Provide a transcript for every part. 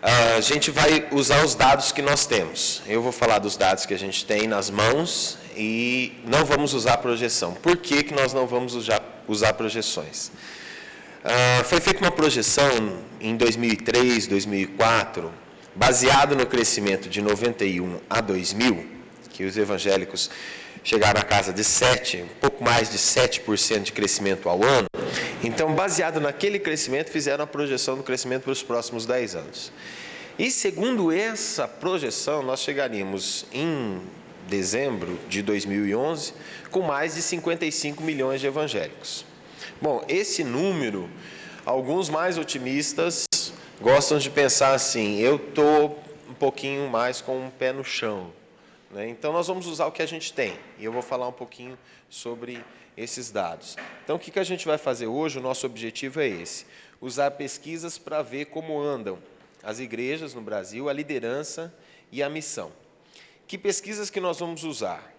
A gente vai usar os dados que nós temos. Eu vou falar dos dados que a gente tem nas mãos e não vamos usar projeção. Por que que nós não vamos usar projeções? Foi feita uma projeção em 2003, 2004, baseado no crescimento de 91 a 2000, que os evangélicos chegaram à casa de 7, um pouco mais de 7% de crescimento ao ano. Então, baseado naquele crescimento, fizeram a projeção do crescimento para os próximos 10 anos. E, segundo essa projeção, nós chegaríamos em dezembro de 2011 com mais de 55 milhões de evangélicos. Bom, esse número, alguns mais otimistas gostam de pensar assim, eu estou um pouquinho mais com um pé no chão, né? Então, nós vamos usar o que a gente tem, e eu vou falar um pouquinho sobre esses dados. Então, o que a gente vai fazer hoje, o nosso objetivo é esse, usar pesquisas para ver como andam as igrejas no Brasil, a liderança e a missão. Que pesquisas que nós vamos usar?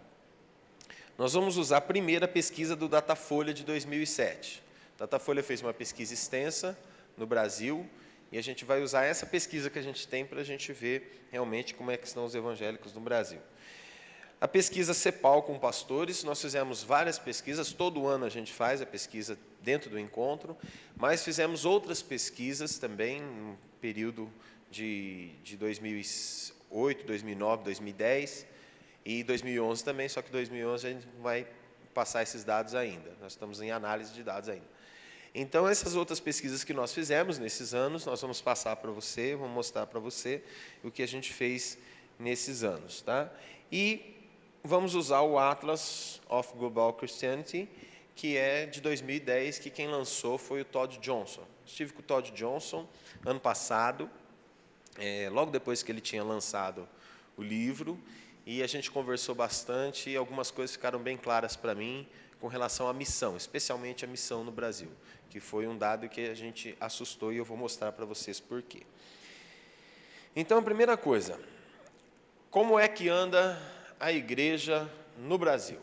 Nós vamos usar a primeira pesquisa do Datafolha de 2007. O Datafolha fez uma pesquisa extensa no Brasil e a gente vai usar essa pesquisa que a gente tem para a gente ver realmente como é que estão os evangélicos no Brasil. A pesquisa CEPAL com pastores, nós fizemos várias pesquisas, todo ano a gente faz a pesquisa dentro do encontro, mas fizemos outras pesquisas também no período de 2008, 2009, 2010 e 2011 também, só que 2011 a gente não vai passar esses dados ainda, nós estamos em análise de dados ainda. Então, essas outras pesquisas que nós fizemos nesses anos, nós vamos passar para você, vamos mostrar para você o que a gente fez nesses anos, tá? E vamos usar o Atlas of Global Christianity, que é de 2010, que quem lançou foi o Todd Johnson. Estive com o Todd Johnson ano passado, logo depois que ele tinha lançado o livro, e a gente conversou bastante e algumas coisas ficaram bem claras para mim com relação à missão, especialmente a missão no Brasil, que foi um dado que a gente assustou e eu vou mostrar para vocês por quê. Então, a primeira coisa, como é que anda a igreja no Brasil?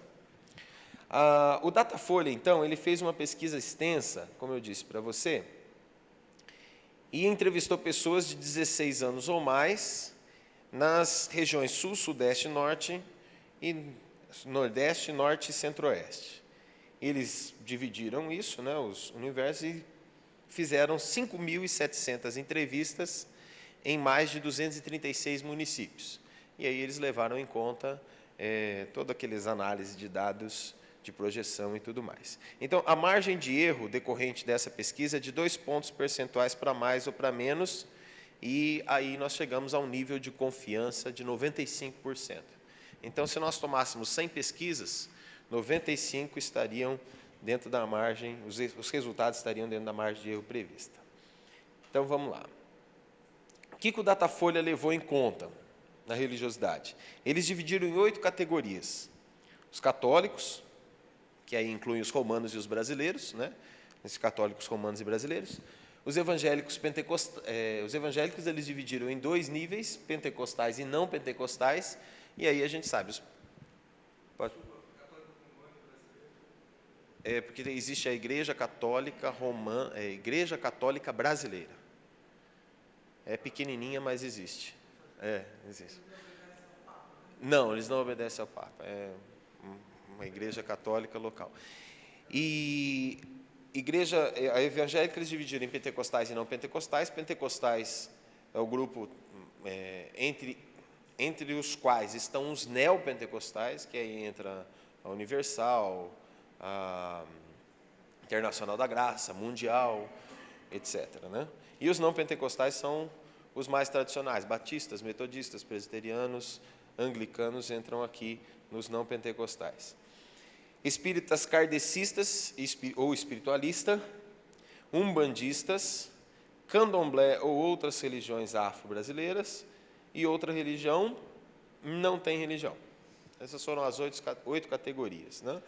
O Datafolha, então, ele fez uma pesquisa extensa, como eu disse para você, e entrevistou pessoas de 16 anos ou mais nas regiões Sul, Sudeste, Norte, e Nordeste, Norte e Centro-Oeste. Eles dividiram isso, né, os universos, e fizeram 5.700 entrevistas em mais de 236 municípios. E aí eles levaram em conta todas aquelas análises de dados de projeção e tudo mais. Então, a margem de erro decorrente dessa pesquisa é de 2 pontos percentuais para mais ou para menos, e aí nós chegamos a um nível de confiança de 95%. Então, se nós tomássemos 100 pesquisas, 95 estariam dentro da margem, os resultados estariam dentro da margem de erro prevista. Então, vamos lá. O que o Datafolha levou em conta na religiosidade? Eles dividiram em 8 categorias. Os católicos, que aí incluem os romanos e os brasileiros, né? Esses católicos, romanos e brasileiros. Os evangélicos os evangélicos eles dividiram em 2 níveis, pentecostais e não pentecostais, e aí a gente sabe. Pode. Porque existe a Igreja Católica Romana, Igreja Católica Brasileira. É pequenininha, mas existe. Existe. Não, eles não obedecem ao Papa. É uma igreja católica local. E a evangélica eles dividiram em pentecostais e não pentecostais. Pentecostais é o grupo entre os quais estão os neopentecostais, que aí entra a Universal, a Internacional da Graça, Mundial, etc., né? E os não pentecostais são os mais tradicionais, batistas, metodistas, presbiterianos, anglicanos entram aqui nos não pentecostais. Espíritas kardecistas ou espiritualista, umbandistas, candomblé ou outras religiões afro-brasileiras, e outra religião não tem religião. Essas foram as 8 categorias, né?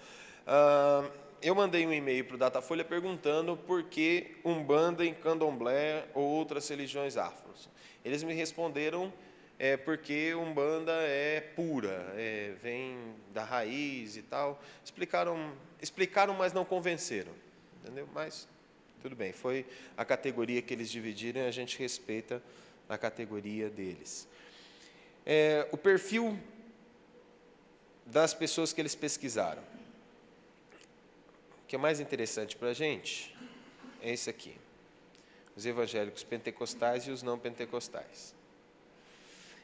Eu mandei um e-mail para o Datafolha perguntando por que umbanda em candomblé ou outras religiões afros. Eles me responderam porque umbanda é pura, vem da raiz e tal. Explicaram, mas não convenceram, entendeu? Mas tudo bem, foi a categoria que eles dividiram e a gente respeita na categoria deles. O perfil das pessoas que eles pesquisaram. O que é mais interessante para a gente é esse aqui. Os evangélicos pentecostais e os não pentecostais.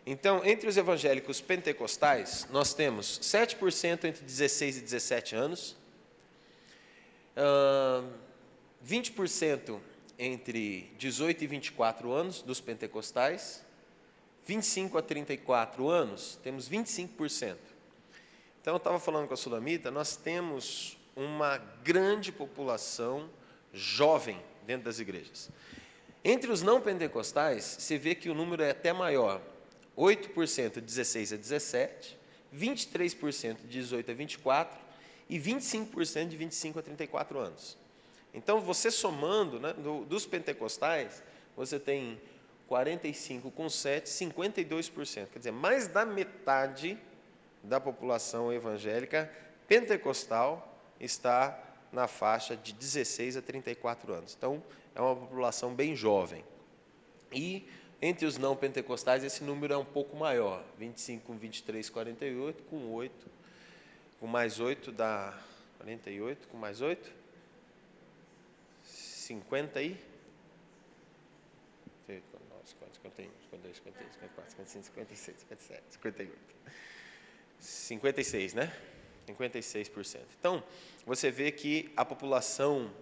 Então, entre os evangélicos pentecostais, nós temos 7% entre 16 e 17 anos, 20% entre 18 e 24 anos dos pentecostais, 25 a 34 anos, temos 25%. Então, eu estava falando com a Sulamita, nós temos uma grande população jovem dentro das igrejas. Entre os não pentecostais, você vê que o número é até maior. 8% de 16 a 17, 23% de 18 a 24 e 25% de 25 a 34 anos. Então, você somando, né, dos pentecostais, você tem 45 com 7, 52%. Quer dizer, mais da metade da população evangélica pentecostal está na faixa de 16 a 34 anos. Então, é uma população bem jovem. E entre os não pentecostais, esse número é um pouco maior. 25 com 23, 48, com 8. Com mais 8 dá 48, com mais 8? 50 e... 51, 52, 53, 54, 55, 56, 57, 58. 56, né? 56%. Então, você vê que a população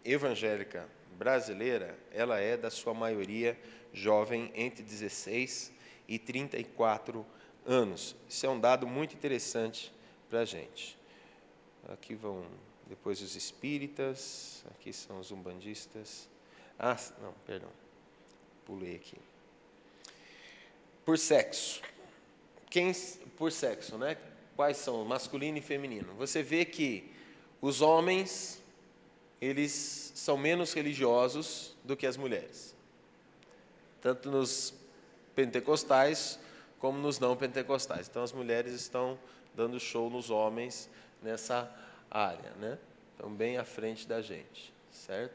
evangélica brasileira, ela é, da sua maioria, jovem entre 16 e 34 anos. Isso é um dado muito interessante para a gente. Aqui vão depois os espíritas, aqui são os umbandistas. Não, perdão, pulei aqui. Por sexo. Por sexo, né? Quais são? Masculino e feminino. Você vê que os homens, eles são menos religiosos do que as mulheres. Tanto nos pentecostais como nos não pentecostais. Então, as mulheres estão dando show nos homens nessa área, né? Estão bem à frente da gente, certo?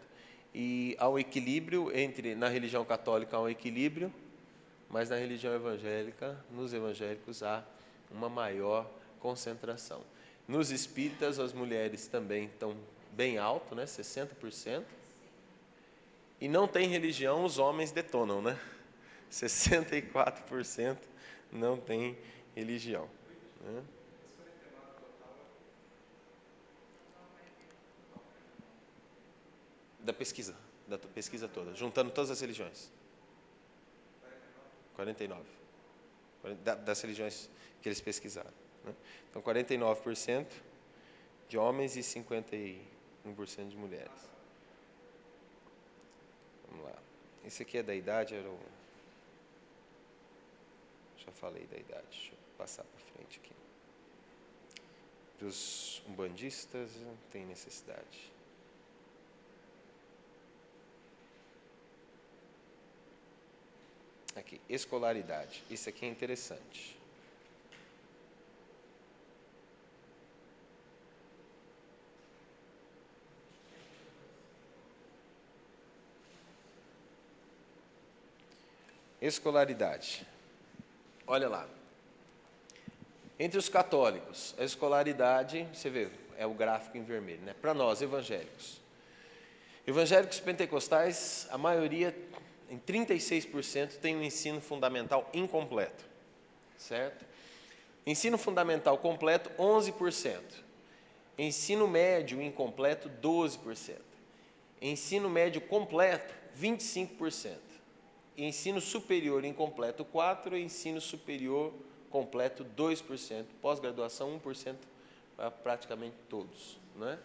E há um equilíbrio na religião católica há um equilíbrio, mas na religião evangélica, nos evangélicos, há uma maior concentração. Nos espíritas, as mulheres também estão bem alto, né? 60%. E não tem religião, os homens detonam, né? 64% não tem religião, né? Da pesquisa toda, juntando todas as religiões. 49. Das religiões que eles pesquisaram, né? Então, 49% de homens e 51% de mulheres. Vamos lá. Esse aqui é da idade, já falei da idade, deixa eu passar para frente aqui. Dos umbandistas, não tem necessidade. Aqui, escolaridade. Isso aqui é interessante. Escolaridade. Olha lá. Entre os católicos, a escolaridade, você vê, é o gráfico em vermelho, né? Para nós, evangélicos. Evangélicos pentecostais, a maioria, em 36%, tem um ensino fundamental incompleto, certo? Ensino fundamental completo, 11%. Ensino médio incompleto, 12%. Ensino médio completo, 25%. Ensino superior incompleto, 4%. Ensino superior completo, 2%. Pós-graduação, 1% para praticamente todos, né?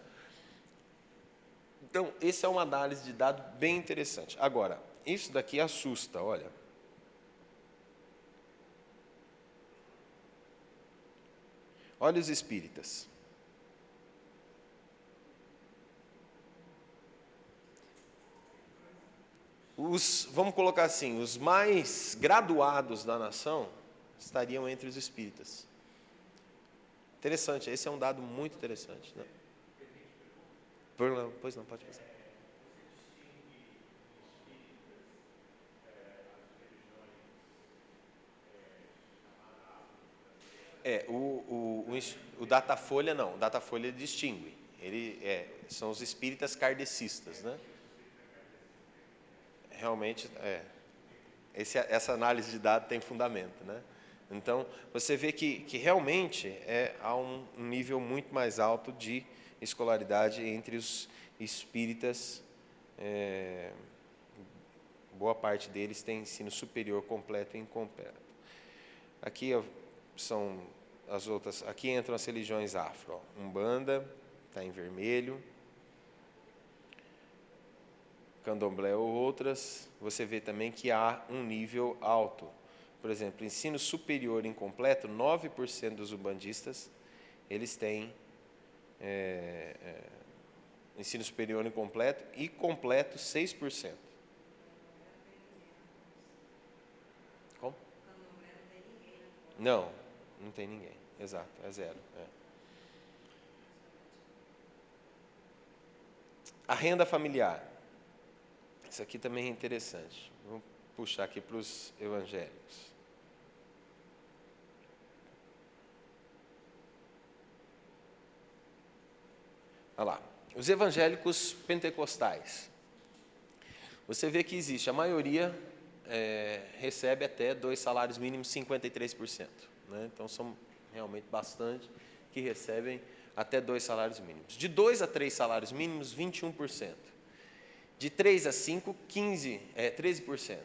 Então, essa é uma análise de dado bem interessante. Agora, isso daqui assusta, olha. Olha os espíritas. Vamos colocar assim, os mais graduados da nação estariam entre os espíritas. Interessante, esse é um dado muito interessante, né? Pois não, pode passar. O Datafolha não, o Datafolha distingue. São os espíritas kardecistas, né? Realmente, essa análise de dados tem fundamento, né? Então, você vê que realmente há um nível muito mais alto de escolaridade entre os espíritas. Boa parte deles tem ensino superior completo e incompleto. Aqui são as outras. Aqui entram as religiões afro. Umbanda está em vermelho. Candomblé ou outras. Você vê também que há um nível alto. Por exemplo, ensino superior incompleto, 9% dos umbandistas, eles têm ensino superior incompleto e completo 6%. Como? Não, não tem ninguém. Exato, é zero. A renda familiar. Isso aqui também é interessante. Vou puxar aqui para os evangélicos. Olha lá. Os evangélicos pentecostais. Você vê que existe, a maioria recebe até 2 salários mínimos, 53%. Né? Então, são realmente bastante que recebem até 2 salários mínimos. De 2 a 3 salários mínimos, 21%. De 3 a 5, 13%.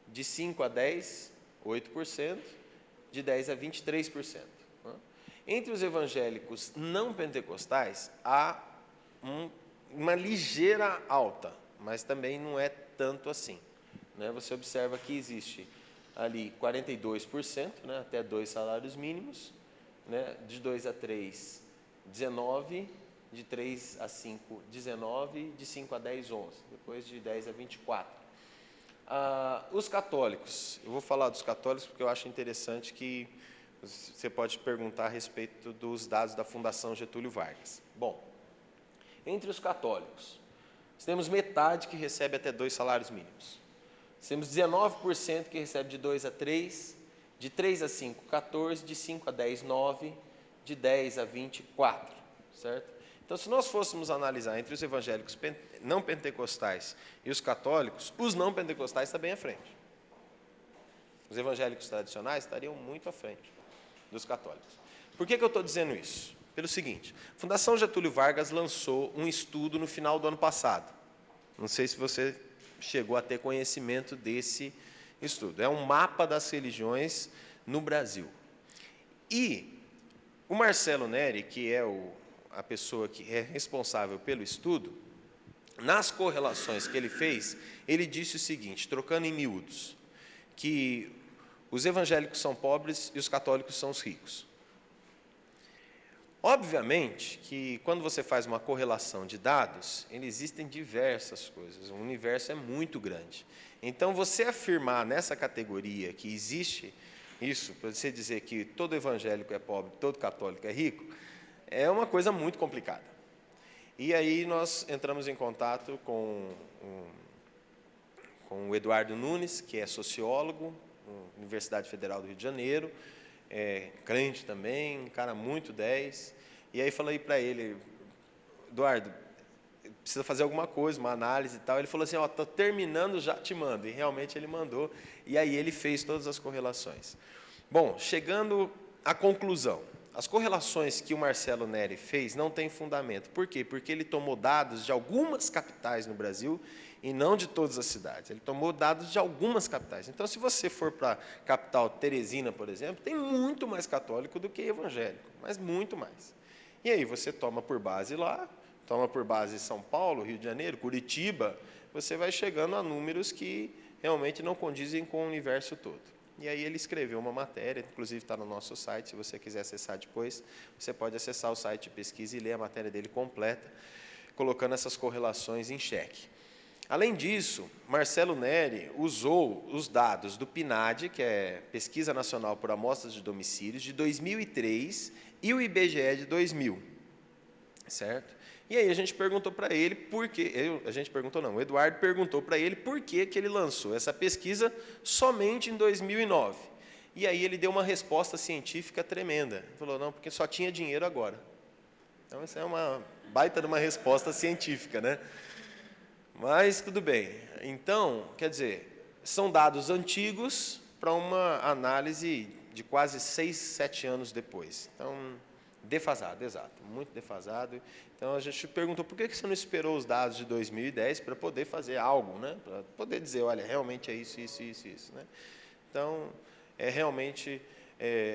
De 5 a 10, 8%. De 10 a 23%. Né? Entre os evangélicos não pentecostais, há uma ligeira alta, mas também não é tanto assim. Né? Você observa que existe ali 42%, né, até 2 salários mínimos, né, de 2 a 3, 19%, de 3 a 5, 19%, de 5 a 10, 11%, depois de 10 a 24%. Os católicos, eu vou falar dos católicos porque eu acho interessante que você pode perguntar a respeito dos dados da Fundação Getúlio Vargas. Bom, entre os católicos, nós temos metade que recebe até 2 salários mínimos. Nós temos 19% que recebe de 2 a 3, de 3 a 5, 14, de 5 a 10, 9, de 10 a 20, 4, certo? Então, se nós fôssemos analisar entre os evangélicos não pentecostais e os católicos, os não pentecostais estão bem à frente. Os evangélicos tradicionais estariam muito à frente dos católicos. Por que eu estou dizendo isso? Pelo seguinte, a Fundação Getúlio Vargas lançou um estudo no final do ano passado. Não sei se você chegou a ter conhecimento desse estudo. É um mapa das religiões no Brasil. E o Marcelo Neri, que é a pessoa que é responsável pelo estudo, nas correlações que ele fez, ele disse o seguinte, trocando em miúdos, que os evangélicos são pobres e os católicos são os ricos. Obviamente que quando você faz uma correlação de dados, existem diversas coisas, o universo é muito grande. Então, você afirmar nessa categoria que existe isso, para você dizer que todo evangélico é pobre, todo católico é rico, é uma coisa muito complicada. E aí nós entramos em contato com o Eduardo Nunes, que é sociólogo, Universidade Federal do Rio de Janeiro, crente também, um cara muito 10. E aí falei para ele, Eduardo, precisa fazer alguma coisa, uma análise e tal. Ele falou assim, estou terminando, já te mando. E realmente ele mandou, e aí ele fez todas as correlações. Bom, chegando à conclusão, as correlações que o Marcelo Neri fez não têm fundamento. Por quê? Porque ele tomou dados de algumas capitais no Brasil e não de todas as cidades. Ele tomou dados de algumas capitais. Então, se você for para a capital Teresina, por exemplo, tem muito mais católico do que evangélico, mas muito mais. E aí você toma por base lá, toma por base São Paulo, Rio de Janeiro, Curitiba, você vai chegando a números que realmente não condizem com o universo todo. E aí ele escreveu uma matéria, inclusive está no nosso site, se você quiser acessar depois, você pode acessar o site de pesquisa e ler a matéria dele completa, colocando essas correlações em xeque. Além disso, Marcelo Neri usou os dados do PNAD, que é Pesquisa Nacional por Amostras de Domicílios, de 2003, e o IBGE de 2000, certo? E aí a gente perguntou para ele por que, o Eduardo perguntou para ele por que ele lançou essa pesquisa somente em 2009. E aí ele deu uma resposta científica tremenda. Ele falou, não, porque só tinha dinheiro agora. Então, isso é uma baita de uma resposta científica, né? Mas, tudo bem. Então, quer dizer, são dados antigos para uma análise de quase 6, 7 anos depois. Então, defasado, exato, muito defasado. Então, a gente perguntou, por que você não esperou os dados de 2010 para poder fazer algo, né? Para poder dizer, olha, realmente é isso, isso, isso, isso, né? Então, realmente,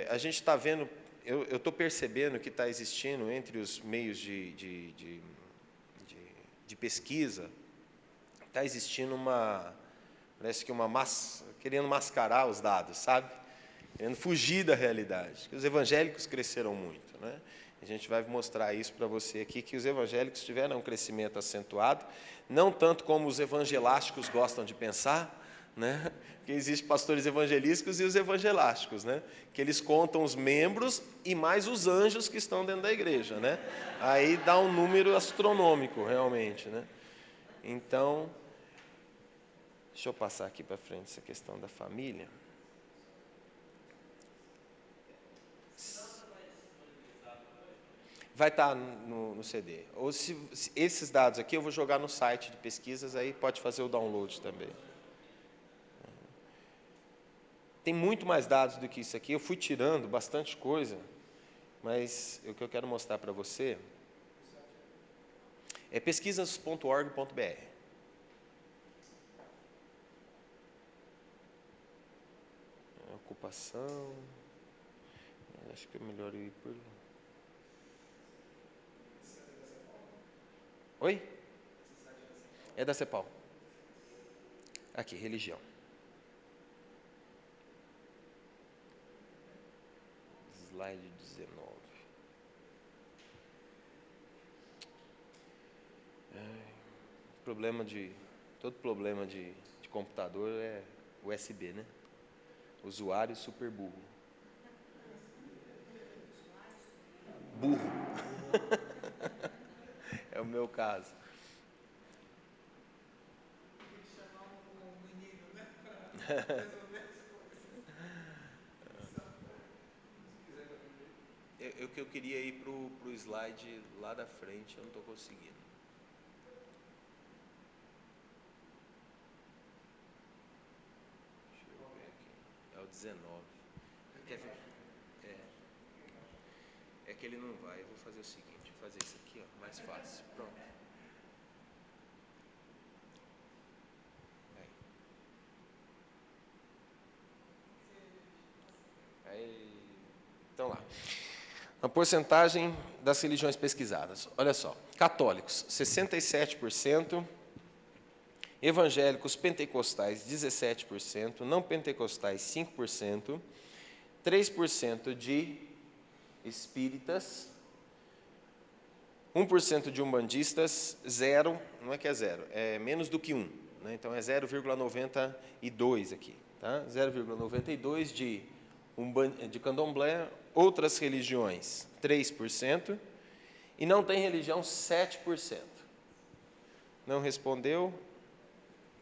a gente está vendo, eu estou percebendo que está existindo entre os meios de pesquisa, está existindo parece que querendo mascarar os dados, sabe? Querendo fugir da realidade. Que os evangélicos cresceram muito, né? A gente vai mostrar isso para você aqui, que os evangélicos tiveram um crescimento acentuado, não tanto como os evangelásticos gostam de pensar, né? Porque existem pastores evangelísticos e os evangelásticos, né? Que eles contam os membros e mais os anjos que estão dentro da igreja, né? Aí dá um número astronômico, realmente, né? Então, deixa eu passar aqui para frente essa questão da família. Vai estar no CD. Ou se esses dados aqui eu vou jogar no site de pesquisas, aí pode fazer o download também. Tem muito mais dados do que isso aqui. Eu fui tirando bastante coisa, mas o que eu quero mostrar para você é pesquisas.org.br. Ocupação. Acho que é melhor eu ir por... Oi? É da CEPAL. Aqui, religião. Slide 19. Todo problema de computador é USB, né? Usuário super burro. Burro. É o meu caso. Eu queria ir para o slide lá da frente, eu não estou conseguindo. Deixa eu ver aqui. É o 19. Quer ver? É que ele não vai. Eu vou fazer o seguinte, vou fazer isso aqui, ó, mais fácil. Pronto. Então lá. A porcentagem das religiões pesquisadas. Olha só. Católicos, 67%. Evangélicos pentecostais, 17%. Não pentecostais, 5%. 3% de espíritas. 1% de umbandistas. 0, não é que é 0, é menos do que 1. Né? Então é 0,92 aqui. Tá? 0,92 de candomblé, outras religiões, 3%, e não tem religião, 7%. Não respondeu,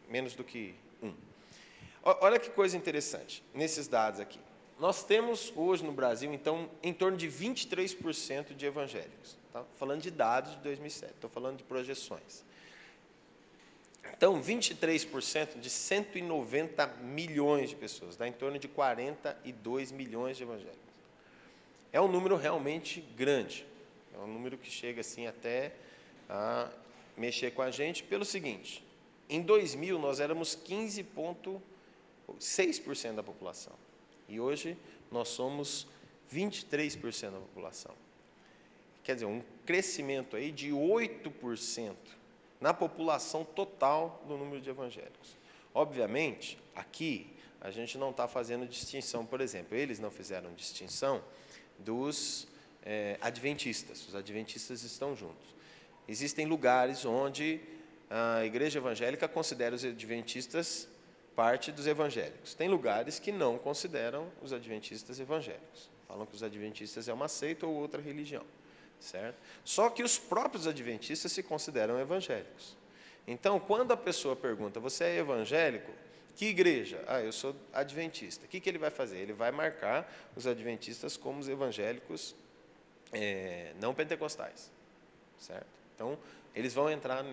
menos do que 1. Olha que coisa interessante, nesses dados aqui. Nós temos hoje no Brasil, então, em torno de 23% de evangélicos. Tá? Falando de dados de 2007, estou falando de projeções. Então, 23% de 190 milhões de pessoas, dá em torno de 42 milhões de evangélicos. É um número realmente grande, é um número que chega assim até a mexer com a gente pelo seguinte, em 2000 nós éramos 15,6% da população, e hoje nós somos 23% da população. Quer dizer, um crescimento aí de 8%. Na população total do número de evangélicos. Obviamente, aqui, a gente não está fazendo distinção, por exemplo, eles não fizeram distinção dos adventistas. Os adventistas estão juntos. Existem lugares onde a igreja evangélica considera os adventistas parte dos evangélicos. Tem lugares que não consideram os adventistas evangélicos. Falam que os adventistas é uma seita ou outra religião. Certo? Só que os próprios adventistas se consideram evangélicos. Então, quando a pessoa pergunta, você é evangélico? Que igreja? Ah, eu sou adventista. O que ele vai fazer? Ele vai marcar os adventistas como os evangélicos não pentecostais, certo? Então, eles vão entrar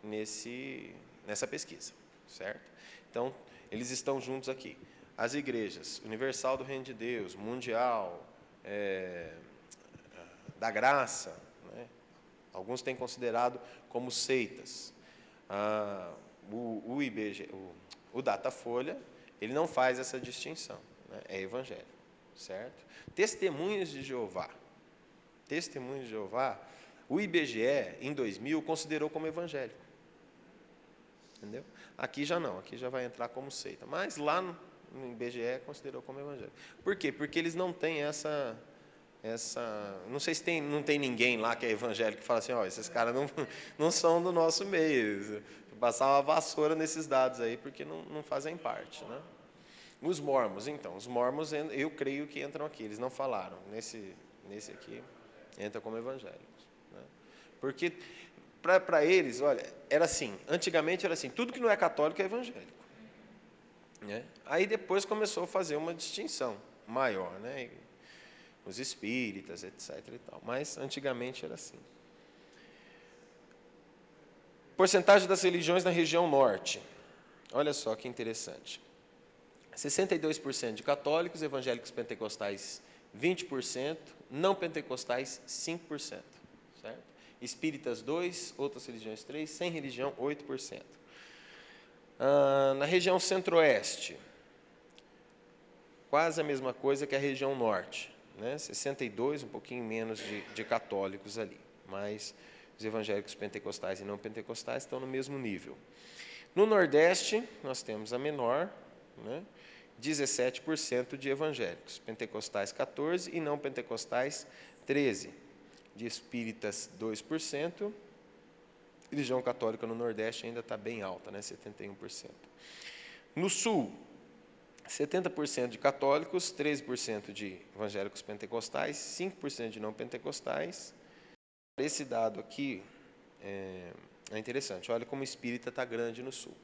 nessa pesquisa, certo? Então, eles estão juntos aqui. As igrejas, Universal do Reino de Deus, Mundial, da Graça, né? Alguns têm considerado como seitas. O IBGE, o Datafolha, ele não faz essa distinção, né? É evangélico, certo? Testemunhas de Jeová, o IBGE, em 2000, considerou como evangélico. Entendeu? Aqui já não, aqui já vai entrar como seita. Mas lá no IBGE considerou como evangélico. Por quê? Porque eles não têm essa não sei se não tem ninguém lá que é evangélico que fala assim, esses caras não são do nosso meio. Passar uma vassoura nesses dados aí, porque não fazem parte, né? Os mormons, então, eu creio que entram aqui, eles não falaram. Nesse aqui, entra como evangélicos, né? Porque, para eles, olha, era assim, antigamente era assim, tudo que não é católico é evangélico, né? Aí depois começou a fazer uma distinção maior, né? Os espíritas, etc. e tal. Mas antigamente era assim. Porcentagem das religiões na região norte. Olha só que interessante. 62% de católicos, evangélicos pentecostais 20%, não pentecostais 5%. Certo? Espíritas 2%, outras religiões 3%, sem religião 8%. Na região centro-oeste, quase a mesma coisa que a região norte, né? 62%, um pouquinho menos de católicos ali, mas os evangélicos pentecostais e não pentecostais estão no mesmo nível. No Nordeste, nós temos a menor, né? 17% de evangélicos, pentecostais 14% e não pentecostais 13%, de espíritas 2%, religião católica no Nordeste ainda está bem alta, né? 71%. No Sul, 70% de católicos, 13% de evangélicos pentecostais, 5% de não pentecostais. Esse dado aqui é interessante. Olha como o espírita está grande no Sul.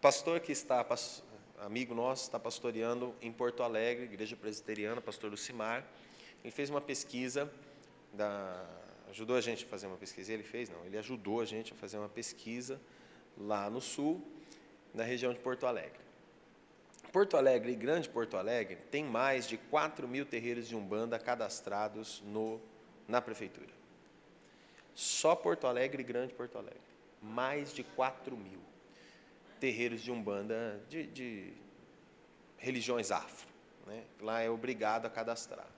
Pastor que está, amigo nosso, está pastoreando em Porto Alegre, igreja presbiteriana, pastor Lucimar. Ele fez uma pesquisa, ajudou a gente a fazer uma pesquisa. Ele ajudou a gente a fazer uma pesquisa lá no Sul, na região de Porto Alegre. Porto Alegre e Grande Porto Alegre tem mais de 4.000 terreiros de Umbanda cadastrados na prefeitura. Só Porto Alegre e Grande Porto Alegre. Mais de 4.000 terreiros de Umbanda de religiões afro, né? Lá é obrigado a cadastrar.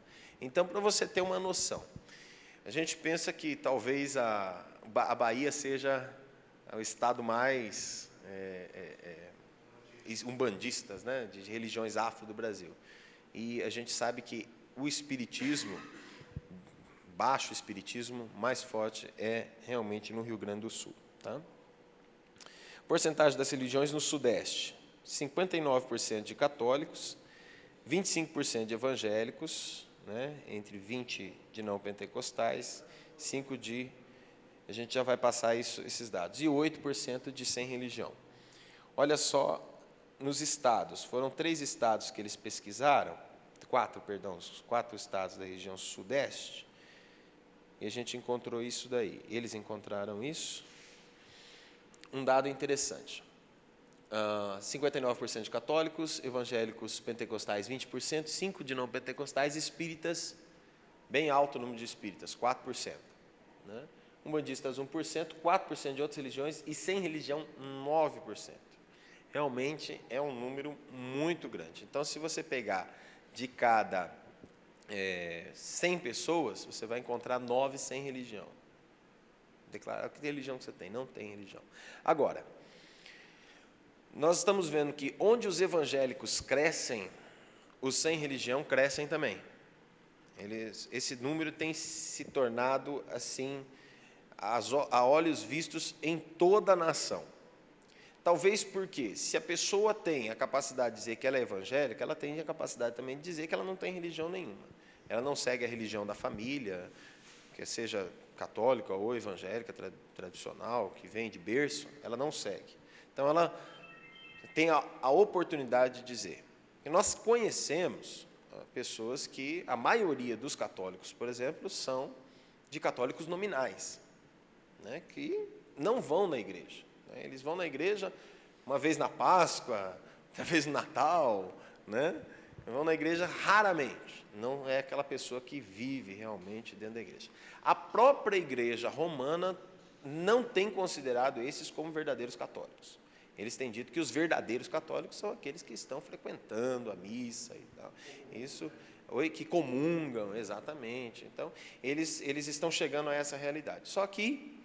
Então, para você ter uma noção, a gente pensa que talvez a Bahia seja o estado mais umbandistas, né, de religiões afro do Brasil. E a gente sabe que o espiritismo, baixo espiritismo, mais forte é realmente no Rio Grande do Sul. Tá? Porcentagem das religiões no Sudeste: 59% de católicos, 25% de evangélicos, né, entre 20% de não pentecostais, 5% de... A gente já vai passar esses dados. E 8% de sem religião. Olha só, nos estados, foram 3 estados que eles pesquisaram, 4 estados da região Sudeste, e a gente encontrou isso daí. Eles encontraram isso. Um dado interessante. 59% de católicos, evangélicos pentecostais 20%, 5% de não pentecostais, espíritas, bem alto o número de espíritas, 4%. Né? Umbandistas 1%, 4% de outras religiões e sem religião 9%. Realmente é um número muito grande. Então, se você pegar de cada 100 pessoas, você vai encontrar 9 sem religião. Declarar que religião que você tem, não tem religião. Agora, nós estamos vendo que onde os evangélicos crescem, os sem religião crescem também. Esse número tem se tornado assim, a olhos vistos em toda a nação. Talvez porque, se a pessoa tem a capacidade de dizer que ela é evangélica, ela tem a capacidade também de dizer que ela não tem religião nenhuma. Ela não segue a religião da família, que seja católica ou evangélica tradicional, que vem de berço, ela não segue. Então, ela tem a oportunidade de dizer. E nós conhecemos pessoas que, a maioria dos católicos, por exemplo, são de católicos nominais, né, que não vão na igreja. Né, eles vão na igreja uma vez na Páscoa, uma vez no Natal, né, vão na igreja raramente. Não é aquela pessoa que vive realmente dentro da igreja. A própria igreja romana não tem considerado esses como verdadeiros católicos. Eles têm dito que os verdadeiros católicos são aqueles que estão frequentando a missa e tal. Isso, ou que comungam, exatamente. Então, eles estão chegando a essa realidade. Só que,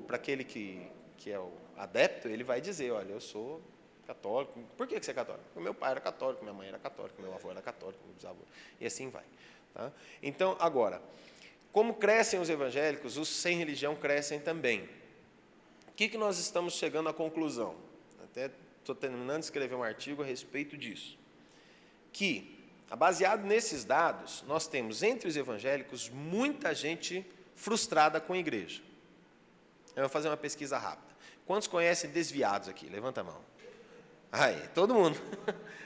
para aquele que é o adepto, ele vai dizer, olha, eu sou católico. Por que você é católico? Porque meu pai era católico, minha mãe era católica, meu avô era católico, meu bisavô, e assim vai. Tá? Então, agora, como crescem os evangélicos, os sem religião crescem também. O que nós estamos chegando à conclusão? Até estou terminando de escrever um artigo a respeito disso. Que, baseado nesses dados, nós temos entre os evangélicos muita gente frustrada com a igreja. Eu vou fazer uma pesquisa rápida. Quantos conhecem desviados aqui? Levanta a mão. Aí, todo mundo.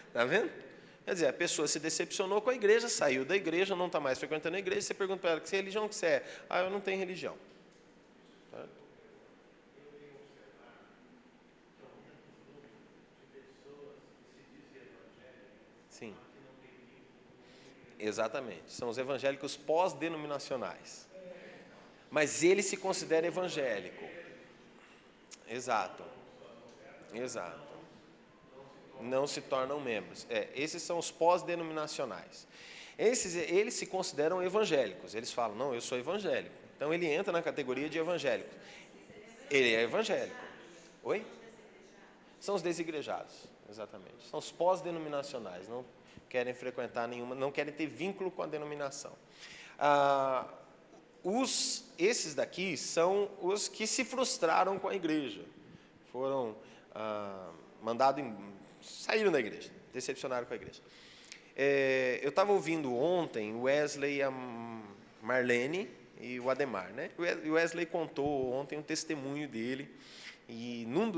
Está vendo? Quer dizer, a pessoa se decepcionou com a igreja, saiu da igreja, não está mais frequentando a igreja, você pergunta para ela, que religião que você é? Ah, eu não tenho religião. Tá? Sim. Exatamente. São os evangélicos pós-denominacionais. Mas ele se considera evangélico. Exato. Exato. Não se tornam membros. Esses são os pós-denominacionais. Eles se consideram evangélicos. Eles falam, não, eu sou evangélico. Então ele entra na categoria de evangélico. Ele é evangélico. Oi? São os desigrejados, exatamente. São os pós-denominacionais, não querem frequentar nenhuma, não querem ter vínculo com a denominação. Esses daqui são os que se frustraram com a igreja. Foram saíram da igreja, decepcionaram com a igreja. Eu estava ouvindo ontem o Wesley, a Marlene e o Ademar. Né? O Wesley contou ontem um testemunho dele, e num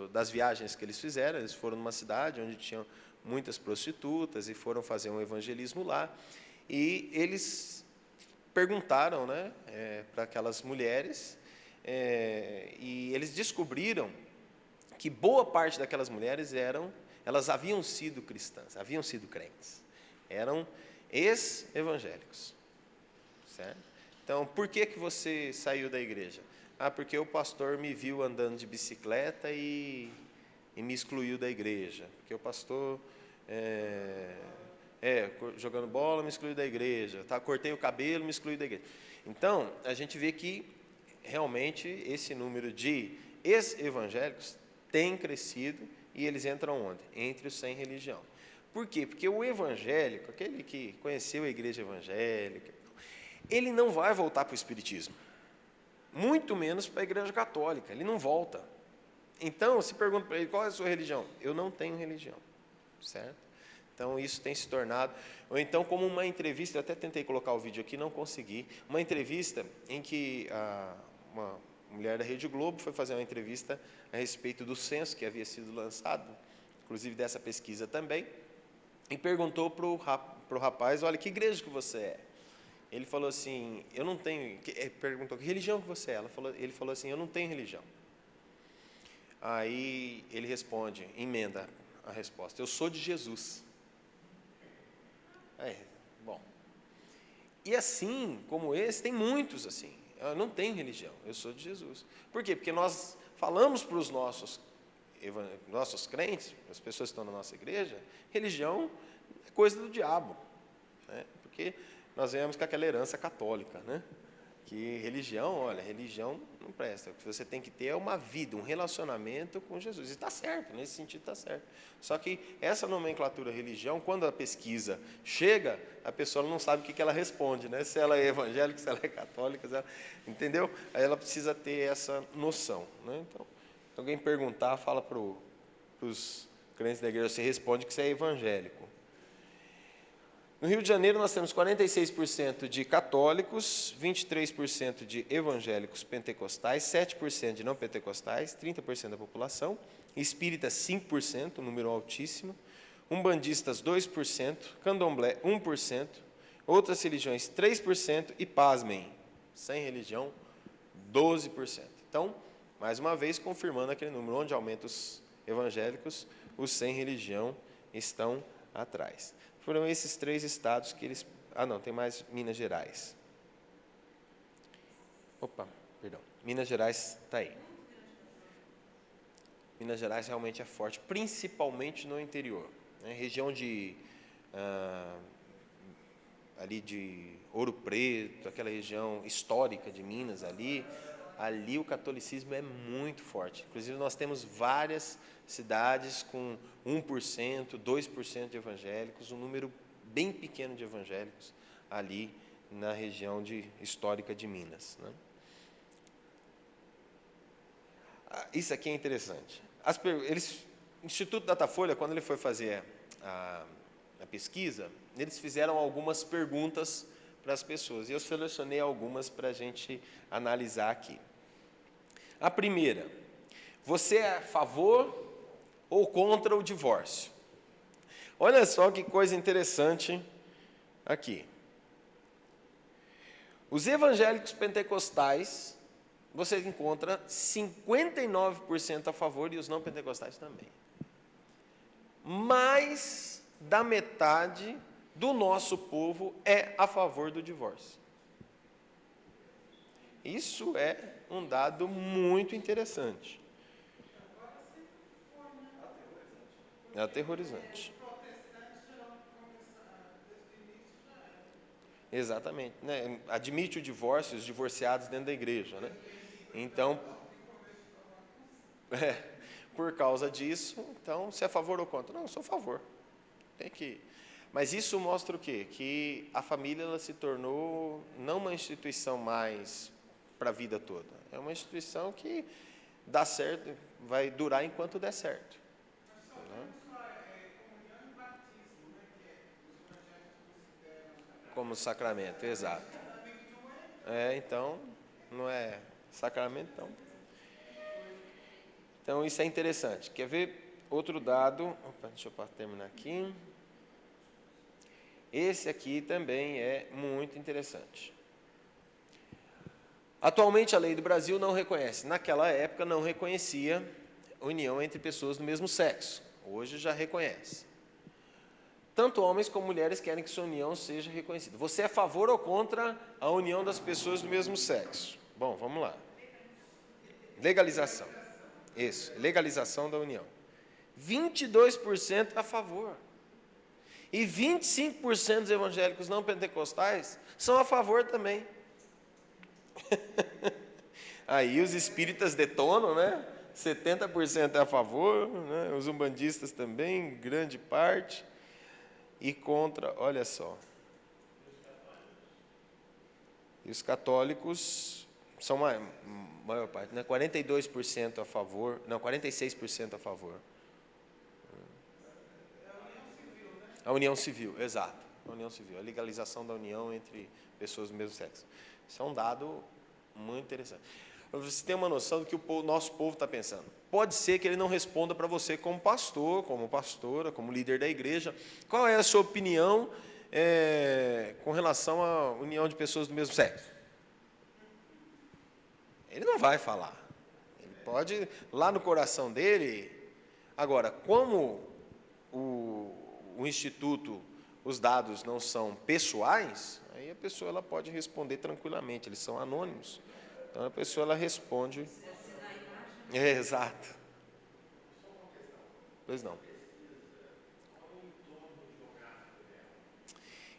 das viagens que eles fizeram, eles foram numa cidade onde tinham muitas prostitutas e foram fazer um evangelismo lá, e eles perguntaram, né, para aquelas mulheres, e eles descobriram que boa parte daquelas mulheres elas haviam sido cristãs, haviam sido crentes, eram ex-evangélicos, certo? Então, por que você saiu da igreja? Ah, porque o pastor me viu andando de bicicleta e me excluiu da igreja. Porque o pastor jogando bola me excluiu da igreja. Tá, cortei o cabelo, me excluiu da igreja. Então, a gente vê que realmente esse número de ex-evangélicos tem crescido, e eles entram onde? Entre os sem religião. Por quê? Porque o evangélico, aquele que conheceu a igreja evangélica, ele não vai voltar para o espiritismo. Muito menos para a igreja católica, ele não volta. Então, se pergunta para ele, qual é a sua religião? Eu não tenho religião, certo? Então, isso tem se tornado, ou então como uma entrevista, eu até tentei colocar o vídeo aqui, não consegui, uma entrevista em que uma mulher da Rede Globo foi fazer uma entrevista a respeito do censo que havia sido lançado, inclusive dessa pesquisa também, e perguntou para o rapaz, olha, que igreja que você é? Ele falou assim, eu não tenho... Perguntou, que religião que você é? Ele falou assim, eu não tenho religião. Aí ele responde, emenda a resposta, eu sou de Jesus. Bom. E assim, como esse, tem muitos assim. Eu não tenho religião, eu sou de Jesus. Por quê? Porque nós falamos para os nossos crentes, as pessoas que estão na nossa igreja, religião é coisa do diabo. Né? Porque nós vemos com aquela herança católica, né? Que religião, olha, religião não presta. O que você tem que ter é uma vida, um relacionamento com Jesus. E está certo, nesse sentido está certo. Só que essa nomenclatura religião, quando a pesquisa chega, a pessoa não sabe o que ela responde, né? Se ela é evangélica, se ela é católica, entendeu? Aí ela precisa ter essa noção. Né? Então, se alguém perguntar, fala para os crentes da igreja, você responde que você é evangélico. No Rio de Janeiro, nós temos 46% de católicos, 23% de evangélicos pentecostais, 7% de não pentecostais, 30% da população, espíritas 5%, um número altíssimo, umbandistas 2%, candomblé 1%, outras religiões 3% e, pasmem, sem religião 12%. Então, mais uma vez, confirmando aquele número, onde aumenta os evangélicos, os sem religião estão atrás. Foram esses 3 estados que eles... Ah, não, tem mais Minas Gerais. Opa, perdão. Minas Gerais está aí. Minas Gerais realmente é forte, principalmente no interior. Né? Região de... ali de Ouro Preto, aquela região histórica de Minas ali o catolicismo é muito forte. Inclusive, nós temos várias cidades com 1%, 2% de evangélicos, um número bem pequeno de evangélicos ali na região histórica de Minas. Né? Isso aqui é interessante. O Instituto Datafolha, quando ele foi fazer a pesquisa, eles fizeram algumas perguntas para as pessoas, e eu selecionei algumas para a gente analisar aqui. A primeira: você é a favor ou contra o divórcio? Olha só que coisa interessante aqui. Os evangélicos pentecostais, você encontra 59% a favor, e os não pentecostais também. Mais da metade do nosso povo é a favor do divórcio. Isso é um dado muito interessante. É aterrorizante. Exatamente. Né? Admite o divórcio, os divorciados dentro da igreja. Né? Então, por causa disso, então, você é a favor ou contra? Não, eu sou a favor. Tem que... Mas isso mostra o quê? Que a família ela se tornou não uma instituição mais para a vida toda. É uma instituição que dá certo, vai durar enquanto der certo. Como sacramento, exato. Então, não é sacramento, então. Então, isso é interessante. Quer ver outro dado? Opa, deixa eu terminar aqui. Esse aqui também é muito interessante. Atualmente, a lei do Brasil não reconhece. Naquela época, não reconhecia união entre pessoas do mesmo sexo. Hoje já reconhece. Tanto homens como mulheres querem que sua união seja reconhecida. Você é a favor ou contra a união das pessoas do mesmo sexo? Bom, vamos lá. Legalização. Isso, legalização da união. 22% a favor. E 25% dos evangélicos não pentecostais são a favor também. Aí os espíritas detonam, né? 70% é a favor, né? Os umbandistas também, grande parte. E contra, olha só. E os católicos são a maior parte, né? 42% a favor, não, 46% a favor. A união civil, exato. A união civil, a legalização da união entre pessoas do mesmo sexo. Isso é um dado muito interessante. Você tem uma noção do que o nosso povo está pensando. Pode ser que ele não responda para você como pastor, como pastora, como líder da igreja. Qual é a sua opinião com relação à união de pessoas do mesmo sexo? Ele não vai falar. Ele pode, lá no coração dele... Agora, como o Instituto, os dados não são pessoais, aí a pessoa ela pode responder tranquilamente, eles são anônimos. Então, a pessoa ela responde... exato. Pois não.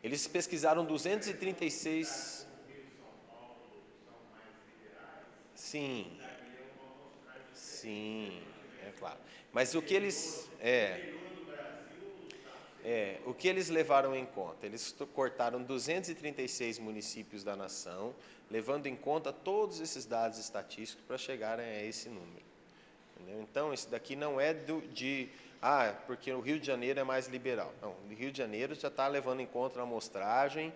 Eles pesquisaram 236... Sim. Sim, é claro. Mas o que eles... o que eles levaram em conta? Eles cortaram 236 municípios da nação, levando em conta todos esses dados estatísticos para chegarem a esse número. Entendeu? Então, isso daqui não é porque o Rio de Janeiro é mais liberal. Não, o Rio de Janeiro já está levando em conta a amostragem,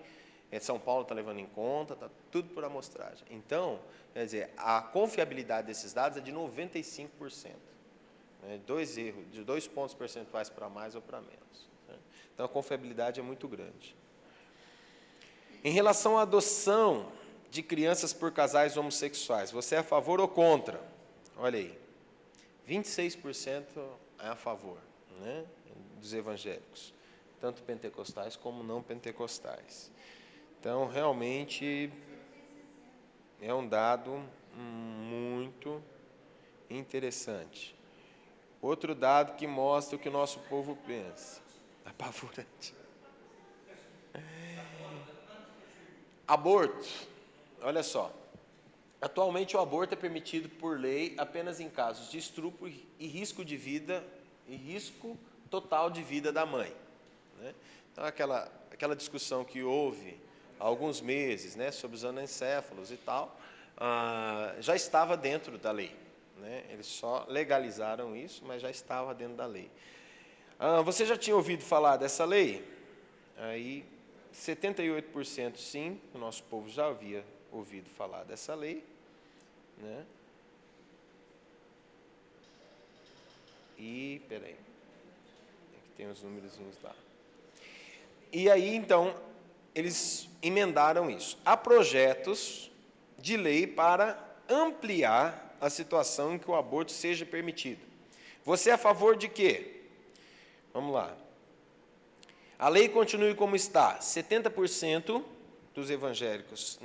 São Paulo está levando em conta, está tudo por amostragem. Então, quer dizer, a confiabilidade desses dados é de 95%. Né? De 2 pontos percentuais para mais ou para menos. Né? Então, a confiabilidade é muito grande. Em relação à adoção de crianças por casais homossexuais, você é a favor ou contra? Olha aí, 26% é a favor, né, dos evangélicos, tanto pentecostais como não pentecostais. Então, realmente, é um dado muito interessante. Outro dado que mostra o que o nosso povo pensa. Apavorante. Aborto. Olha só. Atualmente, o aborto é permitido por lei apenas em casos de estupro e risco de vida, e risco total de vida da mãe. Né? Então, aquela discussão que houve há alguns meses, né, sobre os anencéfalos e tal, já estava dentro da lei. Né? Eles só legalizaram isso, mas já estava dentro da lei. Você já tinha ouvido falar dessa lei? Aí, 78% sim, o nosso povo já havia ouvido falar dessa lei. Né? E, peraí, aqui tem os númerozinhos lá. E aí, então, eles emendaram isso. Há projetos de lei para ampliar a situação em que o aborto seja permitido. Você é a favor de quê? Vamos lá. A lei continue como está. 70% dos evangélicos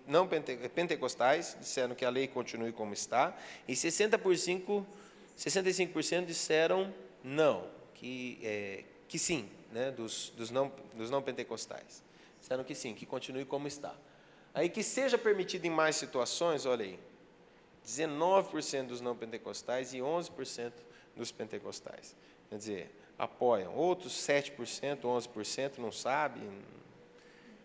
não pentecostais disseram que a lei continue como está, e 65% disseram não, que sim, né, dos não pentecostais. Disseram que sim, que continue como está. Aí que seja permitido em mais situações, olha aí, 19% dos não pentecostais e 11% dos pentecostais. Quer dizer, apoiam. Outros 7%, 11% não sabem,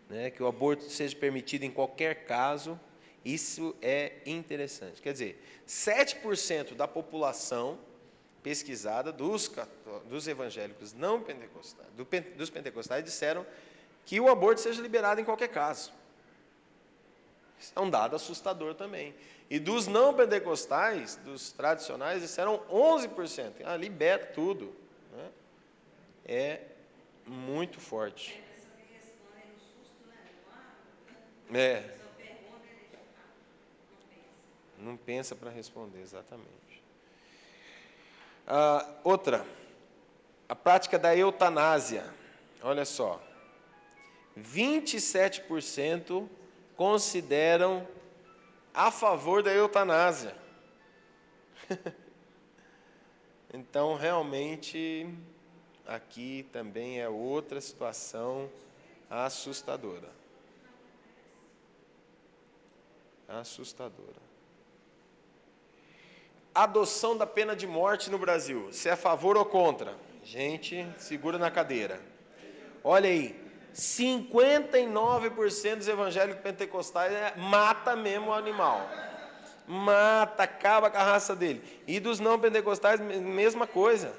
né, que o aborto seja permitido em qualquer caso. Isso é interessante. Quer dizer, 7% da população pesquisada dos evangélicos não pentecostais, dos pentecostais, disseram que o aborto seja liberado em qualquer caso. Isso é um dado assustador também. E dos não pentecostais, dos tradicionais, disseram 11%. Libera tudo. Né? É muito forte. Não pensa para responder, exatamente. Outra, a prática da eutanásia. Olha só, 27% consideram a favor da eutanásia. Então, realmente, aqui também é outra situação assustadora. Assustadora. Adoção da pena de morte no Brasil. Você é a favor ou contra? Gente, segura na cadeira. Olha aí, 59% dos evangélicos pentecostais mata mesmo o animal. Mata, acaba com a raça dele. E dos não pentecostais, mesma coisa.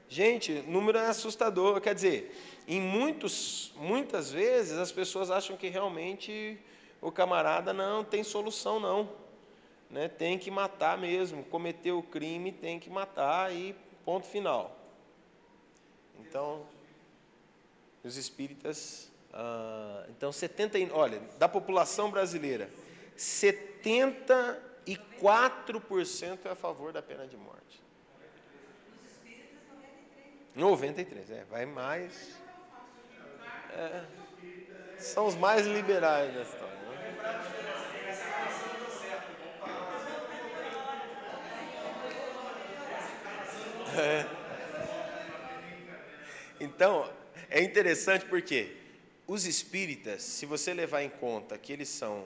Gente, o número é assustador. Quer dizer, muitas vezes as pessoas acham que realmente o camarada não tem solução, não. Né? Tem que matar mesmo. Cometeu o crime, tem que matar e ponto final. Então, os espíritas... então, olha, da população brasileira, 74% é a favor da pena de morte. Os espíritas, 93%, vai mais. São os mais liberais da história. Né? Então, é interessante porque os espíritas, se você levar em conta que eles são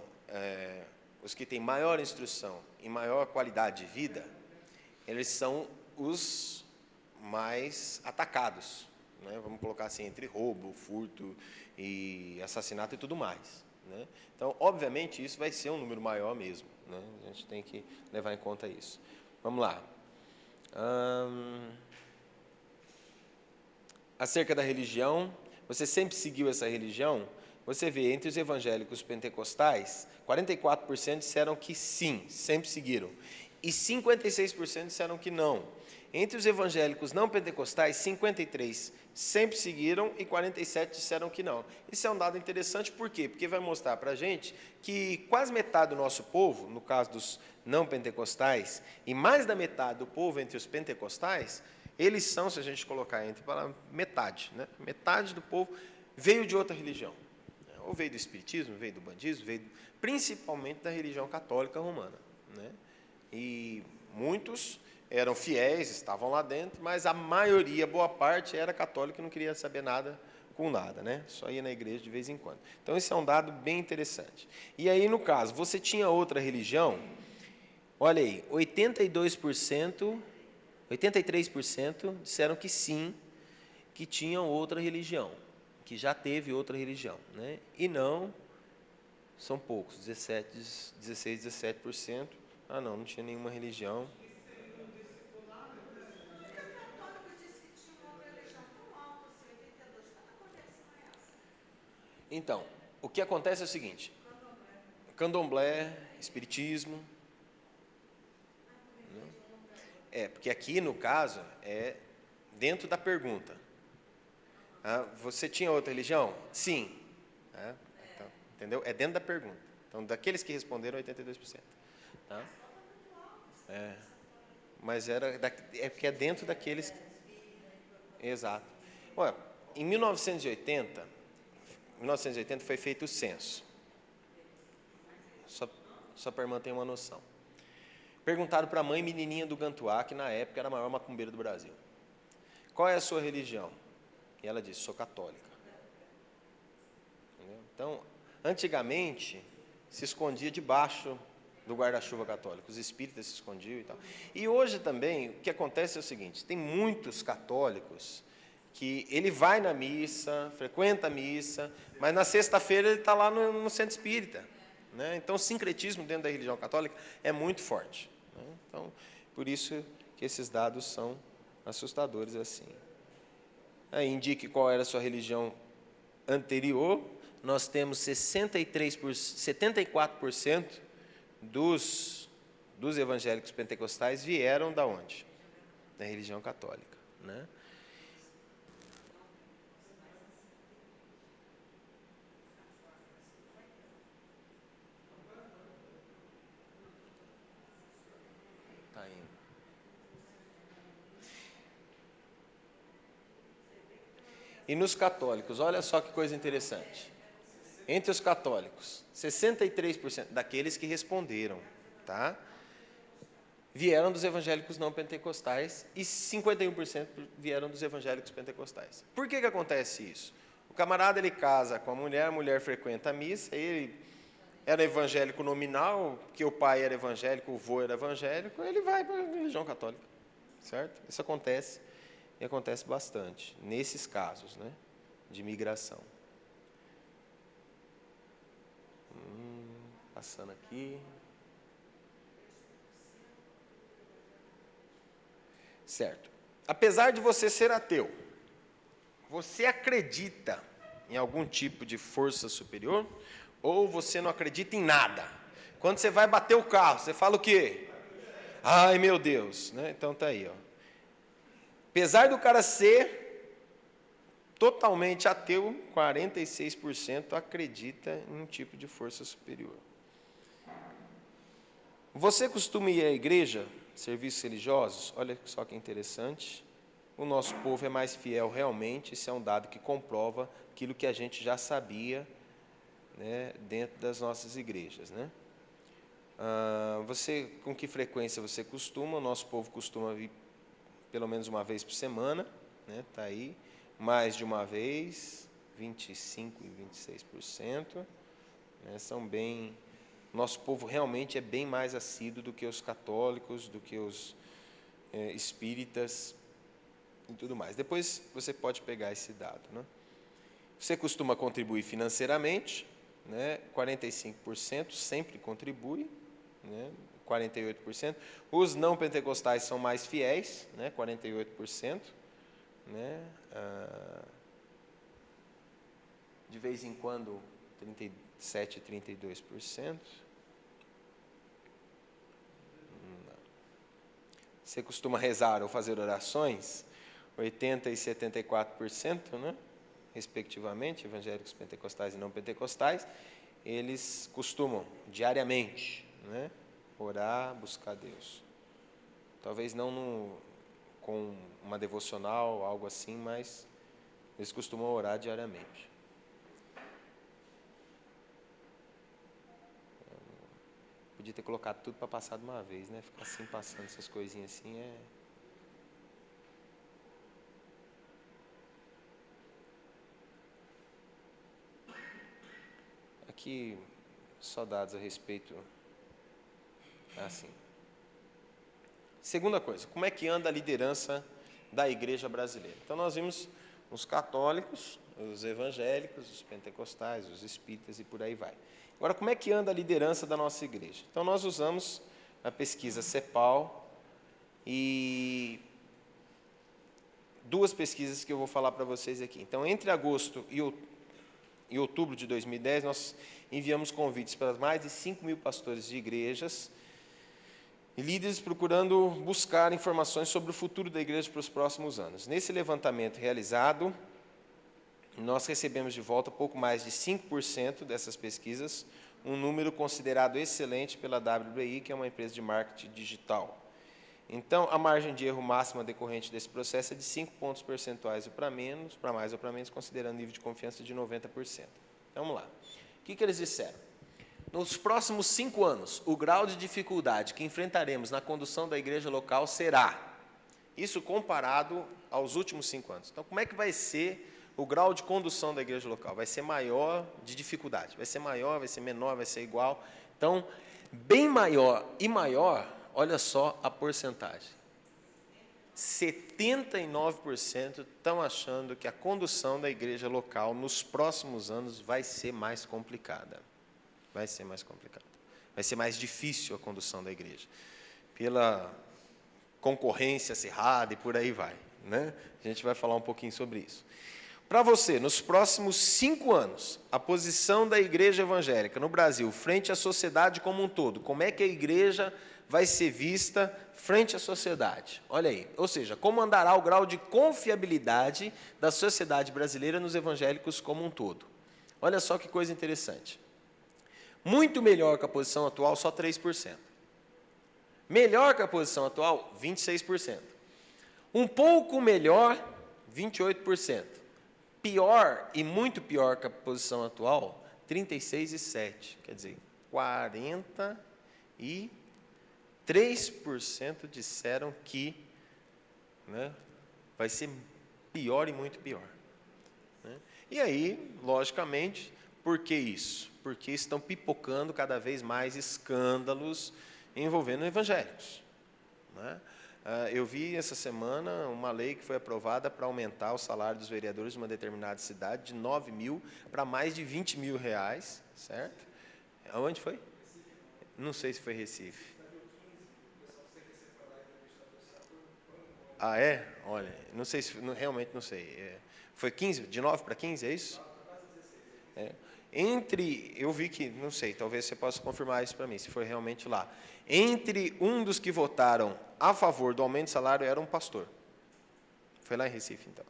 os que têm maior instrução e maior qualidade de vida, eles são os mais atacados, né? Vamos colocar assim, entre roubo, furto e assassinato e tudo mais. Né? Então, obviamente, isso vai ser um número maior mesmo. Né? A gente tem que levar em conta isso. Vamos lá. Acerca da religião, você sempre seguiu essa religião? Você vê, entre os evangélicos pentecostais, 44% disseram que sim, sempre seguiram. E 56% disseram que não. Entre os evangélicos não pentecostais, 53% sempre seguiram e 47% disseram que não. Isso é um dado interessante, por quê? Porque vai mostrar para a gente que quase metade do nosso povo, no caso dos não pentecostais, e mais da metade do povo entre os pentecostais, eles são, se a gente colocar entre metade, né? Metade do povo veio de outra religião. Ou veio do espiritismo, veio do bandismo, veio principalmente da religião católica romana, né? E muitos eram fiéis, estavam lá dentro, mas a maioria, boa parte, era católica e não queria saber nada com nada, né? Só ia na igreja de vez em quando. Então, esse é um dado bem interessante. E aí, no caso, você tinha outra religião, olha aí, 82%, 83% disseram que sim, que tinham outra religião, que já teve outra religião, né? E não, são poucos, 16, 17%. Ah, não tinha nenhuma religião. Então, o que acontece é o seguinte: candomblé, espiritismo. Porque aqui, no caso, é dentro da pergunta. Você tinha outra religião? Sim. Então, entendeu? É dentro da pergunta. Então, daqueles que responderam, 82%. Tá? Mas porque é dentro daqueles... Exato. Olha, em 1980 foi feito o censo. Só para a irmã ter uma noção. Perguntaram para a mãe menininha do Gantuá, que na época era a maior macumbeira do Brasil: qual é a sua religião? E ela disse: sou católica. Entendeu? Então, antigamente, se escondia debaixo do guarda-chuva católico, os espíritas se escondiam e tal. E hoje também, o que acontece é o seguinte: tem muitos católicos que ele vai na missa, frequenta a missa, mas na sexta-feira ele está lá no centro espírita, né? Então, o sincretismo dentro da religião católica é muito forte, né? Então, por isso que esses dados são assustadores assim. Aí, indique qual era a sua religião anterior. Nós temos 74% dos evangélicos pentecostais vieram da onde? Da religião católica, né? Tá indo. E nos católicos, olha só que coisa interessante. Entre os católicos, 63% daqueles que responderam, tá? Vieram dos evangélicos não pentecostais e 51% vieram dos evangélicos pentecostais. Por que acontece isso? O camarada, ele casa com a mulher frequenta a missa, ele era evangélico nominal, porque o pai era evangélico, o avô era evangélico, ele vai para a religião católica, certo? Isso acontece, e acontece bastante, nesses casos, né, de migração. Passando aqui. Certo. Apesar de você ser ateu, você acredita em algum tipo de força superior? Ou você não acredita em nada? Quando você vai bater o carro, você fala o quê? Ai, meu Deus, né? Então tá aí, ó. Apesar do cara ser totalmente ateu, 46% acredita em um tipo de força superior. Você costuma ir à igreja, serviços religiosos? Olha só que interessante. O nosso povo é mais fiel realmente, isso é um dado que comprova aquilo que a gente já sabia, né, dentro das nossas igrejas, né? Você, com que frequência você costuma? O nosso povo costuma vir pelo menos uma vez por semana, né? Tá aí, mais de uma vez, 25% e 26%, né? São bem... Nosso povo realmente é bem mais assíduo do que os católicos, do que os espíritas e tudo mais. Depois você pode pegar esse dado, né? Você costuma contribuir financeiramente, né? 45% sempre contribui, né? 48%. Os não pentecostais são mais fiéis, né? 48%. Né? De vez em quando, 37%, 32%. Você costuma rezar ou fazer orações? 80% e 74%, né? Respectivamente, evangélicos pentecostais e não pentecostais, eles costumam, diariamente, né? Orar, buscar Deus. Talvez não com uma devocional, algo assim, mas eles costumam orar diariamente. Podia ter colocado tudo para passar de uma vez, né? Ficar assim, passando essas coisinhas assim é... Aqui, só dados a respeito, assim. Segunda coisa, como é que anda a liderança da igreja brasileira? Então, nós vimos os católicos, os evangélicos, os pentecostais, os espíritas e por aí vai. Agora, como é que anda a liderança da nossa igreja? Então, nós usamos a pesquisa CEPAL e duas pesquisas que eu vou falar para vocês aqui. Então, entre agosto e outubro de 2010, nós enviamos convites para mais de 5.000 pastores de igrejas e líderes procurando buscar informações sobre o futuro da igreja para os próximos anos. Nesse levantamento realizado, nós recebemos de volta pouco mais de 5% dessas pesquisas, um número considerado excelente pela WBI, que é uma empresa de marketing digital. Então, a margem de erro máxima decorrente desse processo é de 5 pontos percentuais para mais ou para menos, considerando nível de confiança de 90%. Então, vamos lá. O que eles disseram? Nos próximos 5 anos, o grau de dificuldade que enfrentaremos na condução da igreja local será, isso comparado aos últimos 5 anos. Então, como é que vai ser o grau de condução da igreja local? Vai ser maior de dificuldade, vai ser maior, vai ser menor, vai ser igual. Então, bem maior e maior, olha só a porcentagem. 79% estão achando que a condução da igreja local nos próximos anos vai ser mais complicada. Vai ser mais complicada. Vai ser mais difícil a condução da igreja. Pela concorrência acirrada e por aí vai, né? A gente vai falar um pouquinho sobre isso. Para você, nos próximos 5 anos, a posição da igreja evangélica no Brasil, frente à sociedade como um todo, como é que a igreja vai ser vista frente à sociedade? Olha aí, ou seja, como andará o grau de confiabilidade da sociedade brasileira nos evangélicos como um todo? Olha só que coisa interessante. Muito melhor que a posição atual, só 3%. Melhor que a posição atual, 26%. Um pouco melhor, 28%. Pior e muito pior que a posição atual, 36,7%. Quer dizer, 43% disseram que, né, vai ser pior e muito pior. Né? E aí, logicamente, por que isso? Porque estão pipocando cada vez mais escândalos envolvendo evangélicos. Né? Eu vi essa semana uma lei que foi aprovada para aumentar o salário dos vereadores de uma determinada cidade de 9 mil para mais de 20 mil reais, certo? Aonde foi? Não sei se foi Recife. Ah, é? Olha, não sei se, realmente não sei. Foi 15, de 9 para 15, é isso? Eu vi que, não sei, talvez você possa confirmar isso para mim, se foi realmente lá. Entre um dos que votaram a favor do aumento de salário era um pastor. Foi lá em Recife, então.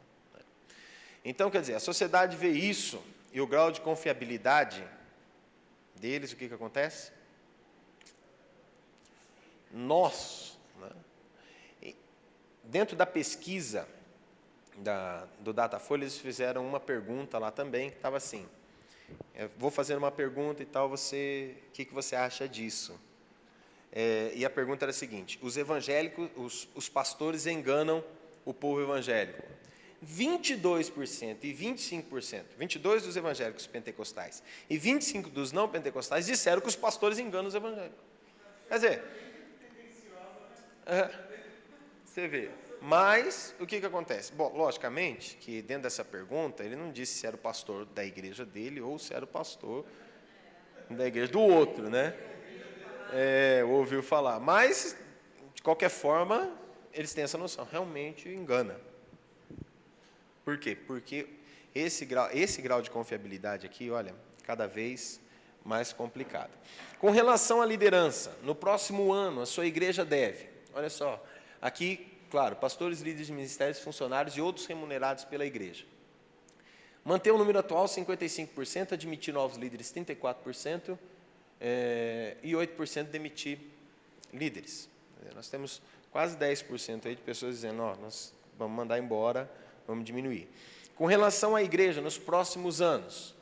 Então, quer dizer, a sociedade vê isso e o grau de confiabilidade deles, o que acontece? Nós, né, dentro da pesquisa do Datafolha, eles fizeram uma pergunta lá também, que estava assim: vou fazer uma pergunta e tal, o que você acha disso? E a pergunta era a seguinte: os evangélicos, os pastores enganam o povo evangélico. 22% e 25%, 22% dos evangélicos pentecostais e 25% dos não pentecostais disseram que os pastores enganam os evangélicos. Quer dizer, você vê. Mas, o que acontece? Bom, logicamente, que dentro dessa pergunta, ele não disse se era o pastor da igreja dele ou se era o pastor da igreja do outro, né? ouviu falar. Mas, de qualquer forma, eles têm essa noção. Realmente engana. Por quê? Porque esse grau de confiabilidade aqui, olha, cada vez mais complicado. Com relação à liderança, no próximo ano, a sua igreja deve, olha só, aqui, claro, pastores, líderes de ministérios, funcionários e outros remunerados pela igreja. Manter o número atual, 55%, admitir novos líderes, 34%, e 8% demitir líderes. Nós temos quase 10% aí de pessoas dizendo, nós vamos mandar embora, vamos diminuir. Com relação à igreja, nos próximos anos,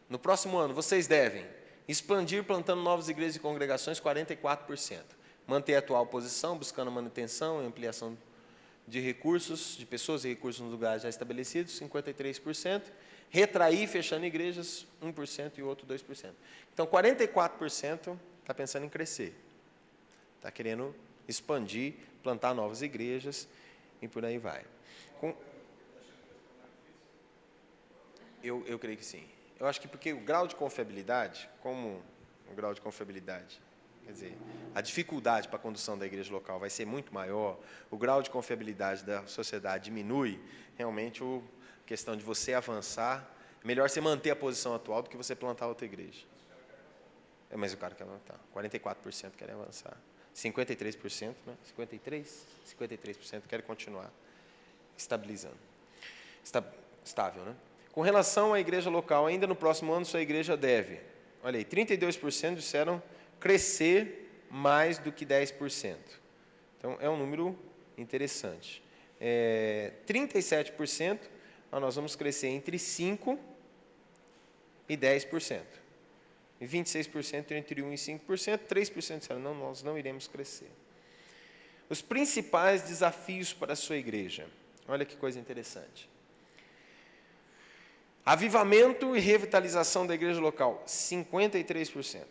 no próximo ano, vocês devem expandir plantando novas igrejas e congregações, 44%. Manter a atual posição, buscando a manutenção e ampliação de recursos, de pessoas e recursos nos lugares já estabelecidos, 53%. Retrair, fechando igrejas, 1% e o outro 2%. Então, 44% está pensando em crescer. Está querendo expandir, plantar novas igrejas e por aí vai. Eu creio que sim. Eu acho que porque o grau de confiabilidade, como o grau de confiabilidade, quer dizer, a dificuldade para a condução da igreja local vai ser muito maior, o grau de confiabilidade da sociedade diminui, realmente a questão de você avançar, é melhor você manter a posição atual do que você plantar outra igreja. Mas o cara quer avançar, 44% querem avançar, 53%, né? 53% querem continuar estabilizando, estável, né? Com relação à igreja local, ainda no próximo ano, sua igreja deve, olha aí, 32% disseram crescer mais do que 10%. Então, é um número interessante. 37%, nós vamos crescer entre 5% e 10%. E 26% entre 1% e 5%, 3% disseram, não, nós não iremos crescer. Os principais desafios para a sua igreja. Olha que coisa interessante. Avivamento e revitalização da igreja local, 53%.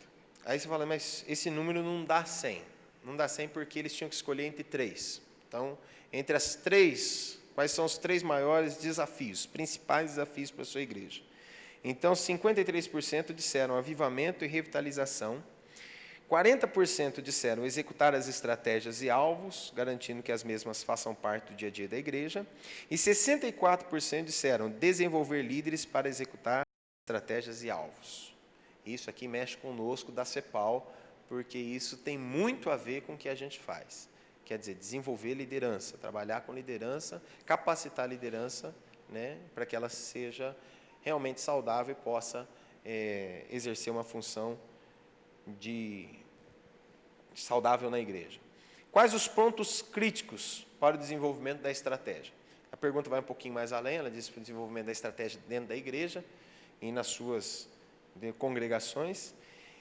Aí você fala, mas esse número não dá 100. Não dá 100 porque eles tinham que escolher entre 3. Então, entre as 3, quais são os 3 maiores desafios, principais desafios para a sua igreja? Então, 53% disseram avivamento e revitalização. 40% disseram executar as estratégias e alvos, garantindo que as mesmas façam parte do dia a dia da igreja. E 64% disseram desenvolver líderes para executar estratégias e alvos. Isso aqui mexe conosco da CEPAL, porque isso tem muito a ver com o que a gente faz. Quer dizer, desenvolver liderança, trabalhar com liderança, capacitar a liderança, né, para que ela seja realmente saudável e possa exercer uma função saudável na igreja. Quais os pontos críticos para o desenvolvimento da estratégia? A pergunta vai um pouquinho mais além, ela diz para o desenvolvimento da estratégia dentro da igreja e nas suas congregações.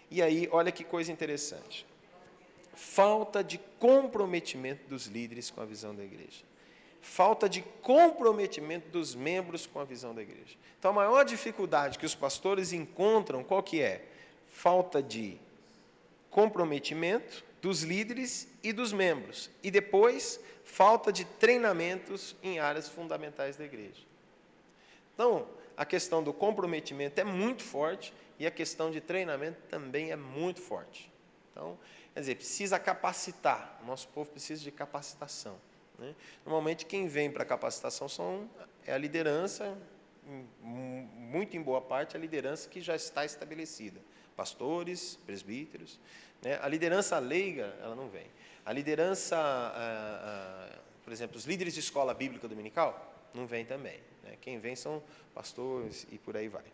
E aí, olha que coisa interessante. Falta de comprometimento dos líderes com a visão da igreja. Falta de comprometimento dos membros com a visão da igreja. Então, a maior dificuldade que os pastores encontram, qual que é? Falta de comprometimento dos líderes e dos membros. E depois, falta de treinamentos em áreas fundamentais da igreja. Então, a questão do comprometimento é muito forte e a questão de treinamento também é muito forte. Então, quer dizer, precisa capacitar. O nosso povo precisa de capacitação, né? Normalmente, quem vem para a capacitação é a liderança, muito em boa parte, a liderança que já está estabelecida. Pastores, presbíteros, né? A liderança leiga, ela não vem. A liderança, por exemplo, os líderes de escola bíblica dominical, não vem também, né? Quem vem são pastores e por aí vai.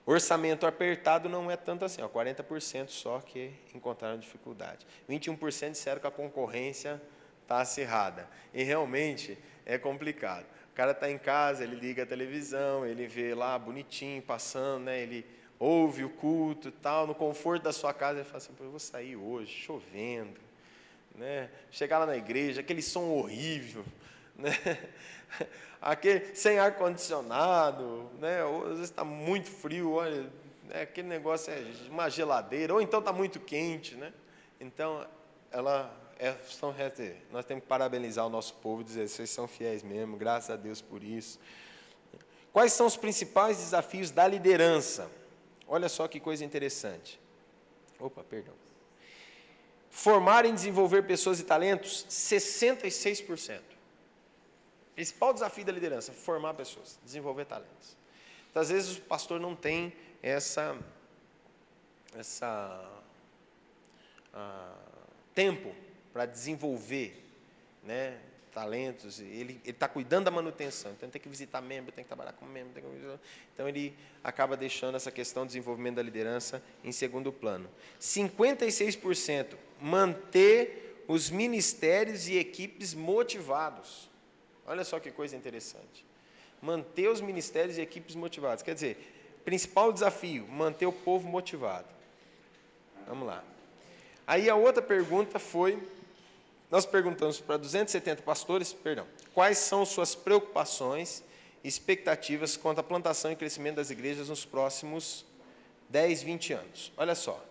Orçamento apertado não é tanto assim, 40% só que encontraram dificuldade. 21% disseram que a concorrência está acirrada. E realmente é complicado. O cara está em casa, ele liga a televisão, ele vê lá bonitinho, passando, né? Ele ouve o culto e tal, no conforto da sua casa, ele fala assim, eu vou sair hoje, chovendo, né? Chegar lá na igreja, aquele som horrível, né? Aquele, sem ar-condicionado, né? Ou, às vezes está muito frio, olha, né? Aquele negócio é uma geladeira, ou então está muito quente, né? Então, nós temos que parabenizar o nosso povo e dizer, vocês são fiéis mesmo, graças a Deus por isso. Quais são os principais desafios da liderança? Olha só que coisa interessante. Opa, perdão. Formar e desenvolver pessoas e talentos, 66%. Principal desafio da liderança, formar pessoas, desenvolver talentos. Então, às vezes o pastor não tem tempo para desenvolver, né, talentos. Ele está cuidando da manutenção, então tem que visitar membro, tem que trabalhar com membro. Então ele acaba deixando essa questão de desenvolvimento da liderança em segundo plano. 56% manter os ministérios e equipes motivados. Olha só que coisa interessante. Manter os ministérios e equipes motivados. Quer dizer, principal desafio, manter o povo motivado. Vamos lá. Aí a outra pergunta foi, nós perguntamos para 270 pastores, quais são suas preocupações e expectativas quanto à plantação e crescimento das igrejas nos próximos 10, 20 anos. Olha só.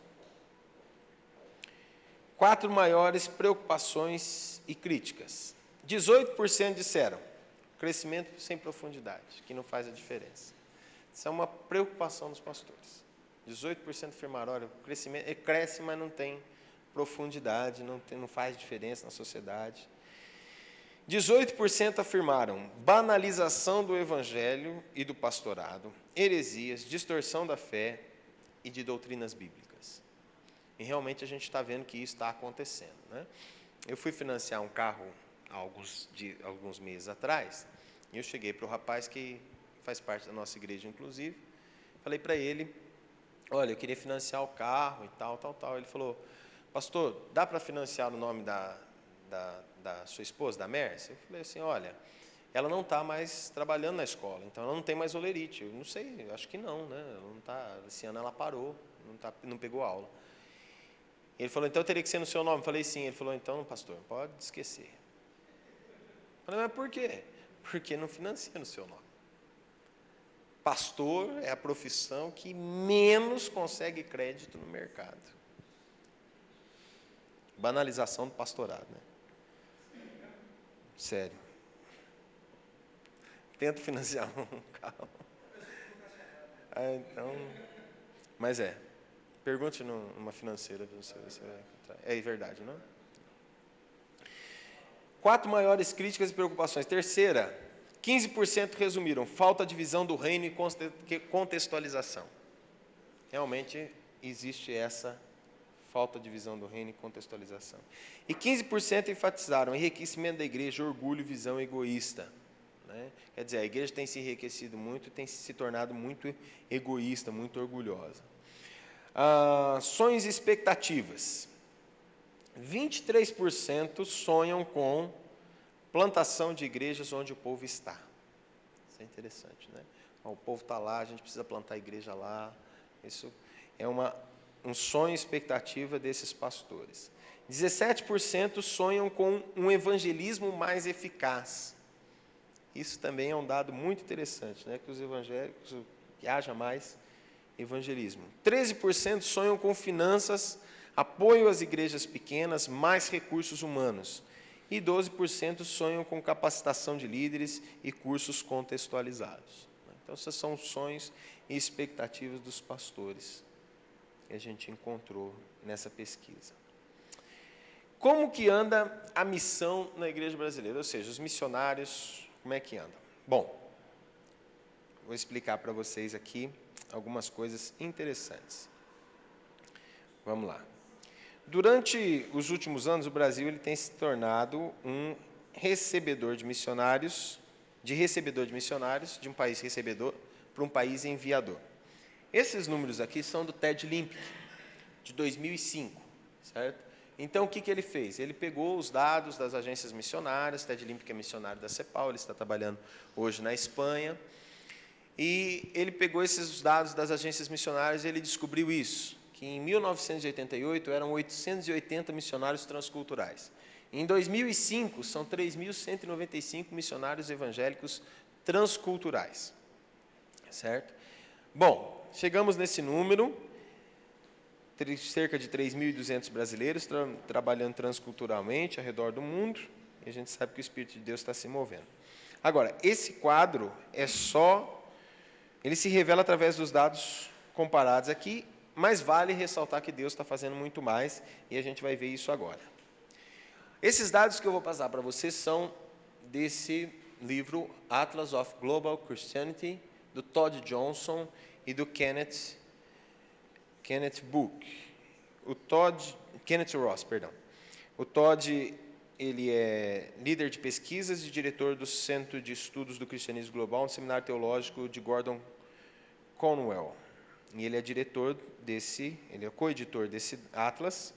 4 maiores preocupações e críticas. 18% disseram, crescimento sem profundidade, que não faz a diferença. Isso é uma preocupação dos pastores. 18% afirmaram, olha, o crescimento, ele cresce, mas não tem profundidade, não faz diferença na sociedade. 18% afirmaram banalização do evangelho e do pastorado, heresias, distorção da fé e de doutrinas bíblicas. E realmente a gente está vendo que isso está acontecendo, né? Eu fui financiar um carro há alguns meses atrás, e eu cheguei para o rapaz que faz parte da nossa igreja, inclusive, falei para ele, olha, eu queria financiar o carro e tal. Ele falou, pastor, dá para financiar no nome da sua esposa, da Mércia? Eu falei assim, olha, ela não está mais trabalhando na escola, então ela não tem mais olerite. Eu não sei, eu acho que não, né? Ela não tá, esse ano ela parou, não pegou aula. Ele falou, então teria que ser no seu nome. Eu falei, sim. Ele falou, então, pastor, pode esquecer. Eu falei, mas por quê? Porque não financia no seu nome. Pastor é a profissão que menos consegue crédito no mercado. Banalização do pastorado, né? Sério. Tento financiar um carro. Então, mas pergunte numa financeira, você vai encontrar. É verdade, não? 4 maiores críticas e preocupações. Terceira, 15% resumiram falta de visão do reino e contextualização. Realmente existe essa falta de visão do reino e contextualização. E 15% enfatizaram enriquecimento da igreja, orgulho e visão egoísta. Né? Quer dizer, a igreja tem se enriquecido muito e tem se tornado muito egoísta, muito orgulhosa. Sonhos e expectativas. 23% sonham com plantação de igrejas onde o povo está. Isso é interessante, né? O povo está lá, a gente precisa plantar a igreja lá. Isso é um sonho e expectativa desses pastores. 17% sonham com um evangelismo mais eficaz. Isso também é um dado muito interessante, né? Que os evangélicos, que haja mais evangelismo. 13% sonham com finanças, apoio às igrejas pequenas, mais recursos humanos. E 12% sonham com capacitação de líderes e cursos contextualizados. Então, esses são os sonhos e expectativas dos pastores que a gente encontrou nessa pesquisa. Como que anda a missão na igreja brasileira? Ou seja, os missionários, como é que andam? Bom, vou explicar para vocês aqui algumas coisas interessantes. Vamos lá. Durante os últimos anos, o Brasil ele tem se tornado um recebedor de missionários, de um país recebedor para um país enviador. Esses números aqui são do Ted Lippincke, de 2005, certo? Então, o que ele fez? Ele pegou os dados das agências missionárias, Ted Lippincke é missionário da CEPAL, ele está trabalhando hoje na Espanha, e ele pegou esses dados das agências missionárias e ele descobriu isso, que em 1988 eram 880 missionários transculturais. Em 2005, são 3.195 missionários evangélicos transculturais. Certo? Bom, chegamos nesse número, cerca de 3.200 brasileiros trabalhando transculturalmente ao redor do mundo, e a gente sabe que o Espírito de Deus está se movendo. Agora, esse quadro ele se revela através dos dados comparados aqui, mas vale ressaltar que Deus está fazendo muito mais, e a gente vai ver isso agora. Esses dados que eu vou passar para vocês são desse livro, Atlas of Global Christianity, do Todd Johnson e do Kenneth Ross, perdão. O Todd, ele é líder de pesquisas e diretor do Centro de Estudos do Cristianismo Global, no Seminário Teológico de Gordon Conwell. E ele é ele é coeditor desse Atlas.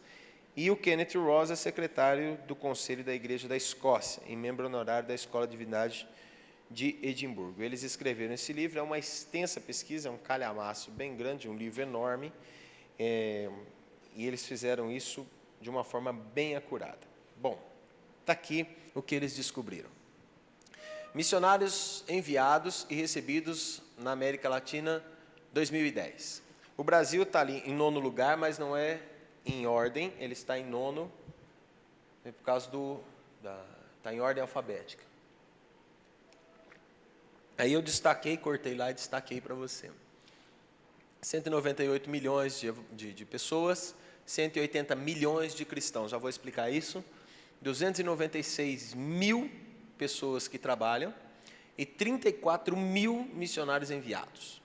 E o Kenneth Ross é secretário do Conselho da Igreja da Escócia e membro honorário da Escola de Divindade de Edimburgo. Eles escreveram esse livro, é uma extensa pesquisa, é um calhamaço bem grande, um livro enorme, e eles fizeram isso de uma forma bem acurada. Bom, está aqui o que eles descobriram. Missionários enviados e recebidos na América Latina 2010. O Brasil está ali em 9º lugar, mas não é em ordem, ele está em 9º, por causa está em ordem alfabética. Aí eu cortei lá e destaquei para você. 198 milhões de pessoas, 180 milhões de cristãos, já vou explicar isso. 296 mil pessoas que trabalham e 34 mil missionários enviados.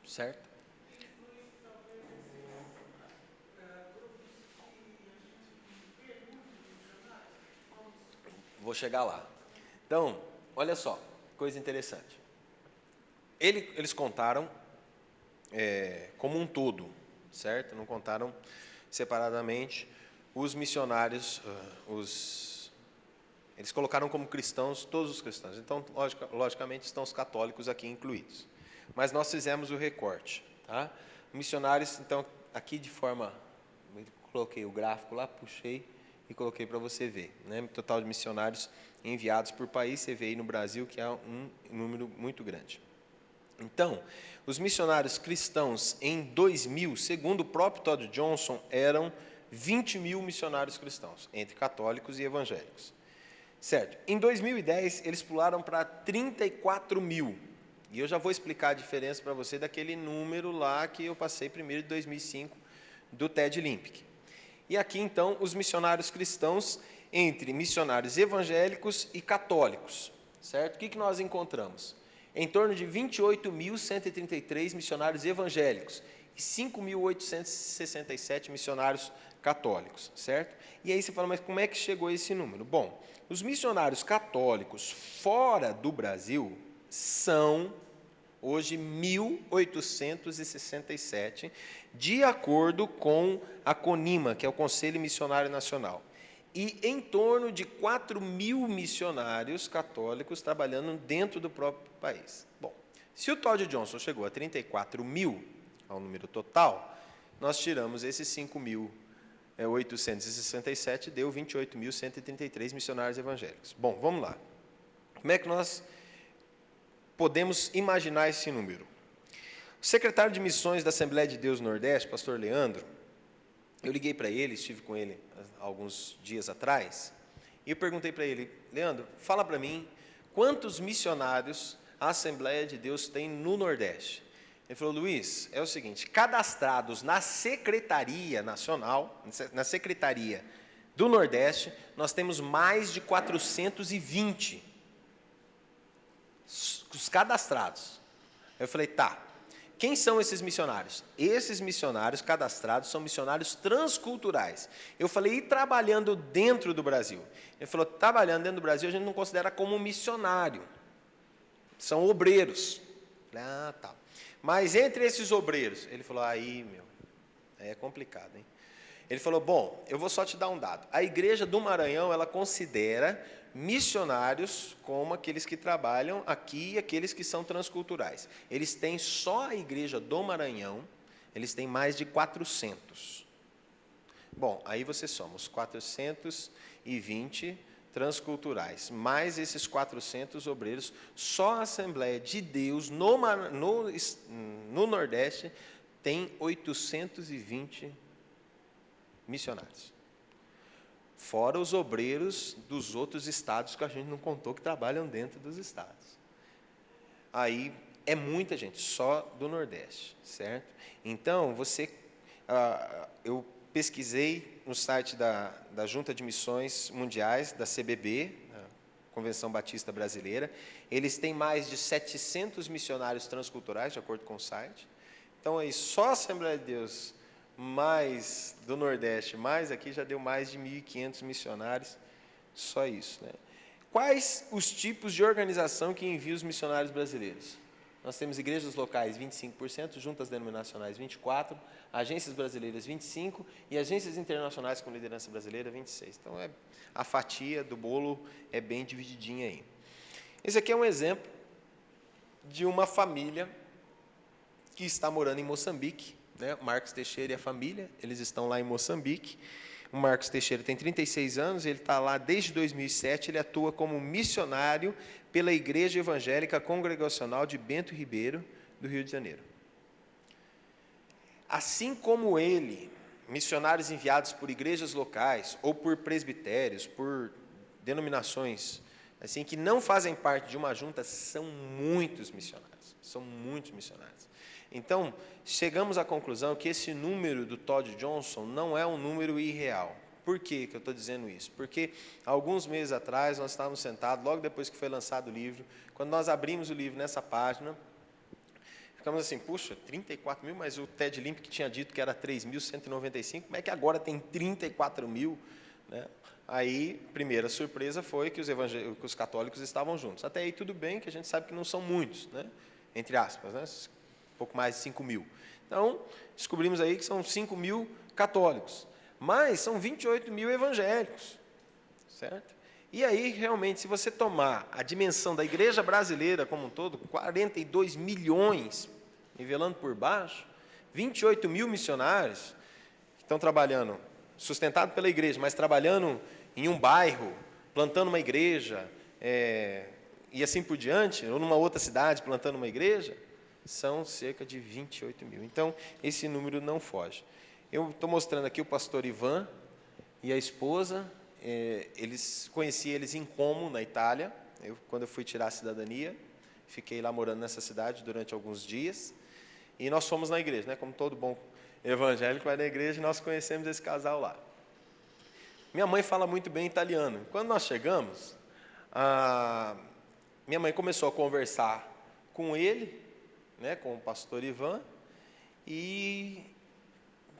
Certo? Vou chegar lá. Então, olha só, coisa interessante. Eles contaram como um todo, certo? Não contaram separadamente os missionários, eles colocaram como cristãos todos os cristãos. Então, logicamente, estão os católicos aqui incluídos. Mas nós fizemos o recorte, tá? Missionários, então, aqui de forma, coloquei o gráfico lá, puxei e coloquei para você ver, né? Total de missionários enviados por país, você vê aí no Brasil que há um número muito grande. Então, os missionários cristãos em 2000, segundo o próprio Todd Johnson, eram 20 mil missionários cristãos, entre católicos e evangélicos. Certo. Em 2010, eles pularam para 34 mil. E eu já vou explicar a diferença para você daquele número lá que eu passei primeiro de 2005, do Ted Limpick. E aqui, então, os missionários cristãos entre missionários evangélicos e católicos. Certo? O que nós encontramos? Em torno de 28.133 missionários evangélicos e 5.867 missionários católicos, certo? E aí você fala, mas como é que chegou a esse número? Bom, os missionários católicos fora do Brasil são, hoje, 1.867, de acordo com a CONIMA, que é o Conselho Missionário Nacional. E em torno de 4 mil missionários católicos trabalhando dentro do próprio país. Bom, se o Todd Johnson chegou a 34 mil, ao número total, nós tiramos esses 5.867, deu 28.133 missionários evangélicos. Bom, vamos lá. Como é que nós podemos imaginar esse número? O secretário de Missões da Assembleia de Deus no Nordeste, pastor Leandro, eu liguei para ele, estive com ele alguns dias atrás, e eu perguntei para ele, Leandro, fala para mim, quantos missionários a Assembleia de Deus tem no Nordeste? Ele falou, Luiz, é o seguinte, cadastrados na Secretaria Nacional, na Secretaria do Nordeste, nós temos mais de 420 os cadastrados. Eu falei, tá. Quem são esses missionários? Esses missionários cadastrados são missionários transculturais. Eu falei, e trabalhando dentro do Brasil? Ele falou, trabalhando dentro do Brasil a gente não considera como missionário. São obreiros. Eu falei, ah, tá. Mas entre esses obreiros, ele falou, aí é complicado, hein? Ele falou, bom, eu vou só te dar um dado. A Igreja do Maranhão, ela considera missionários como aqueles que trabalham aqui e aqueles que são transculturais. Eles têm só a Igreja do Maranhão, eles têm mais de 400. Bom, aí você soma os 420 transculturais, mais esses 400 obreiros, só a Assembleia de Deus no Nordeste tem 820 missionários. Fora os obreiros dos outros estados que a gente não contou que trabalham dentro dos estados. Aí, É muita gente, só do Nordeste, certo? Então, eu pesquisei no site da Junta de Missões Mundiais, da CBB, a Convenção Batista Brasileira. Eles têm mais de 700 missionários transculturais, de acordo com o site. Então, aí, só a Assembleia de Deus, mais do Nordeste, mais aqui, já deu mais de 1.500 missionários, só isso, né? Quais os tipos de organização que envia os missionários brasileiros? Nós temos igrejas locais, 25%, juntas denominacionais, 24%, agências brasileiras, 25%, e agências internacionais com liderança brasileira, 26%. Então, a fatia do bolo é bem divididinha aí. Esse aqui é um exemplo de uma família que está morando em Moçambique, né? O Marcos Teixeira e a família, eles estão lá em Moçambique. O Marcos Teixeira tem 36 anos, ele está lá desde 2007, ele atua como missionário pela Igreja Evangélica Congregacional de Bento Ribeiro, do Rio de Janeiro. Assim como ele, missionários enviados por igrejas locais, ou por presbitérios, por denominações assim, que não fazem parte de uma junta, são muitos missionários. Então, chegamos à conclusão que esse número do Todd Johnson não é um número irreal. Por que eu estou dizendo isso? Porque, alguns meses atrás, nós estávamos sentados, logo depois que foi lançado o livro, quando nós abrimos o livro nessa página, ficamos assim, puxa, 34 mil, mas o Ted Limp que tinha dito que era 3.195, como é que agora tem 34 mil? Né? Aí, primeira surpresa foi que os católicos estavam juntos. Até aí tudo bem, que a gente sabe que não são muitos, né? Entre aspas, né? Pouco mais de 5 mil. Então, descobrimos aí que são 5 mil católicos, mas são 28 mil evangélicos, certo? E aí, realmente, se você tomar a dimensão da igreja brasileira como um todo, 42 milhões, nivelando por baixo, 28 mil missionários que estão trabalhando, sustentado pela igreja, mas trabalhando em um bairro, plantando uma igreja, e assim por diante, ou numa outra cidade, plantando uma igreja, são cerca de 28 mil. Então, esse número não foge. Eu estou mostrando aqui o pastor Ivan e a esposa. Conheci eles em Como, na Itália. Quando eu fui tirar a cidadania, fiquei lá morando nessa cidade durante alguns dias. E nós fomos na igreja, né? Como todo bom evangélico vai na igreja, e nós conhecemos esse casal lá. Minha mãe fala muito bem italiano. Quando nós chegamos, minha mãe começou a conversar com ele, né, com o pastor Ivan, e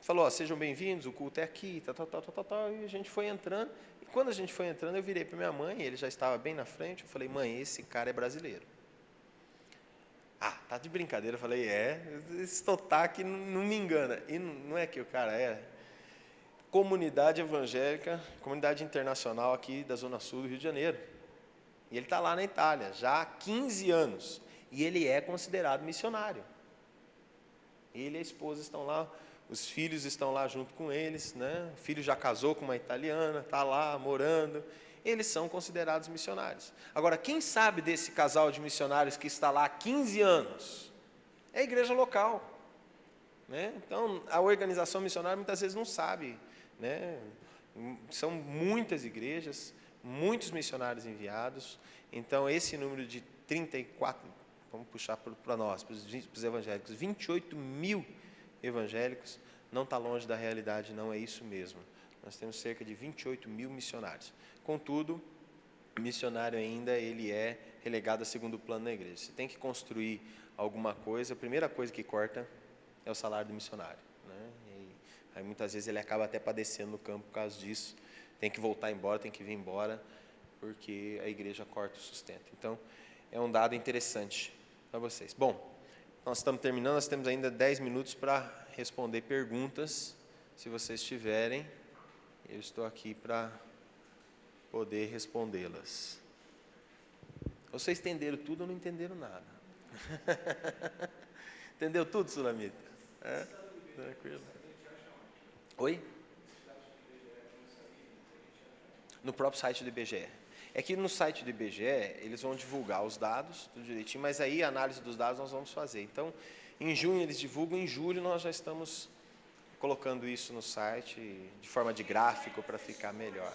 falou, sejam bem-vindos, o culto é aqui, e a gente foi entrando, e quando a gente foi entrando, eu virei para minha mãe, ele já estava bem na frente, eu falei, mãe, esse cara é brasileiro. Tá de brincadeira, eu falei, esse sotaque não me engana, e não é que o cara é comunidade evangélica, comunidade internacional aqui da Zona Sul do Rio de Janeiro, e ele está lá na Itália, já há 15 anos, e ele é considerado missionário. Ele e a esposa estão lá, os filhos estão lá junto com eles, né? O filho já casou com uma italiana, está lá morando. Eles são considerados missionários. Agora, quem sabe desse casal de missionários que está lá há 15 anos? É a igreja local, né? Então, a organização missionária muitas vezes não sabe, né? São muitas igrejas, muitos missionários enviados. Então, esse número de 34, vamos puxar para nós, para os evangélicos, 28 mil evangélicos, não está longe da realidade, não é isso mesmo. Nós temos cerca de 28 mil missionários. Contudo, o missionário ainda ele é relegado a segundo plano na igreja. Se tem que construir alguma coisa, a primeira coisa que corta é o salário do missionário, né? E aí muitas vezes ele acaba até padecendo no campo por causa disso. Tem que voltar embora, tem que vir embora, porque a igreja corta o sustento. Então, é um dado interessante para vocês. Bom, nós estamos terminando, nós temos ainda 10 minutos para responder perguntas, se vocês tiverem. Eu estou aqui para poder respondê-las. Vocês entenderam tudo ou não entenderam nada? Entendeu tudo, Sulamita? Tranquilo. Oi? No próprio site do IBGE. É que no site do IBGE, eles vão divulgar os dados, tudo direitinho, mas aí a análise dos dados nós vamos fazer. Então, em junho eles divulgam, em julho nós já estamos colocando isso no site de forma de gráfico para ficar melhor.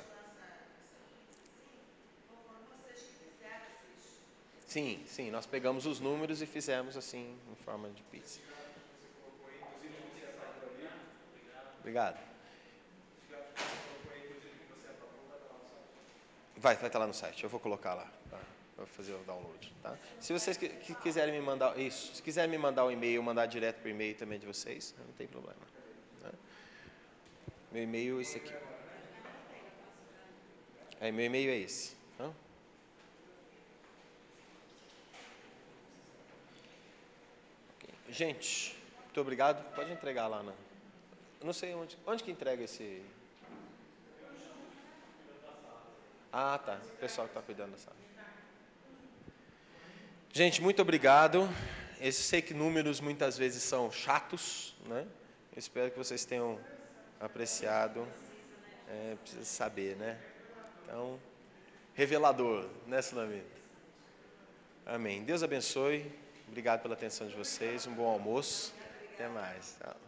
Sim, sim, nós pegamos os números e fizemos assim, em forma de pizza. Obrigado. Vai estar lá no site, eu vou colocar lá, para fazer o download, tá? Se vocês quiserem me mandar, isso, se quiserem me mandar um e-mail, mandar direto por e-mail também de vocês, não tem problema. Né? Meu e-mail é esse aqui. Meu e-mail é esse. Tá? Okay. Gente, muito obrigado. Pode entregar lá, eu não sei onde que entrega esse... Ah, tá. O pessoal que está cuidando da sala. Gente, muito obrigado. Eu sei que números muitas vezes são chatos, né? Eu espero que vocês tenham apreciado. Precisa saber, né? Então, revelador, né, Sulamita? Amém. Deus abençoe. Obrigado pela atenção de vocês. Um bom almoço. Até mais. Tchau.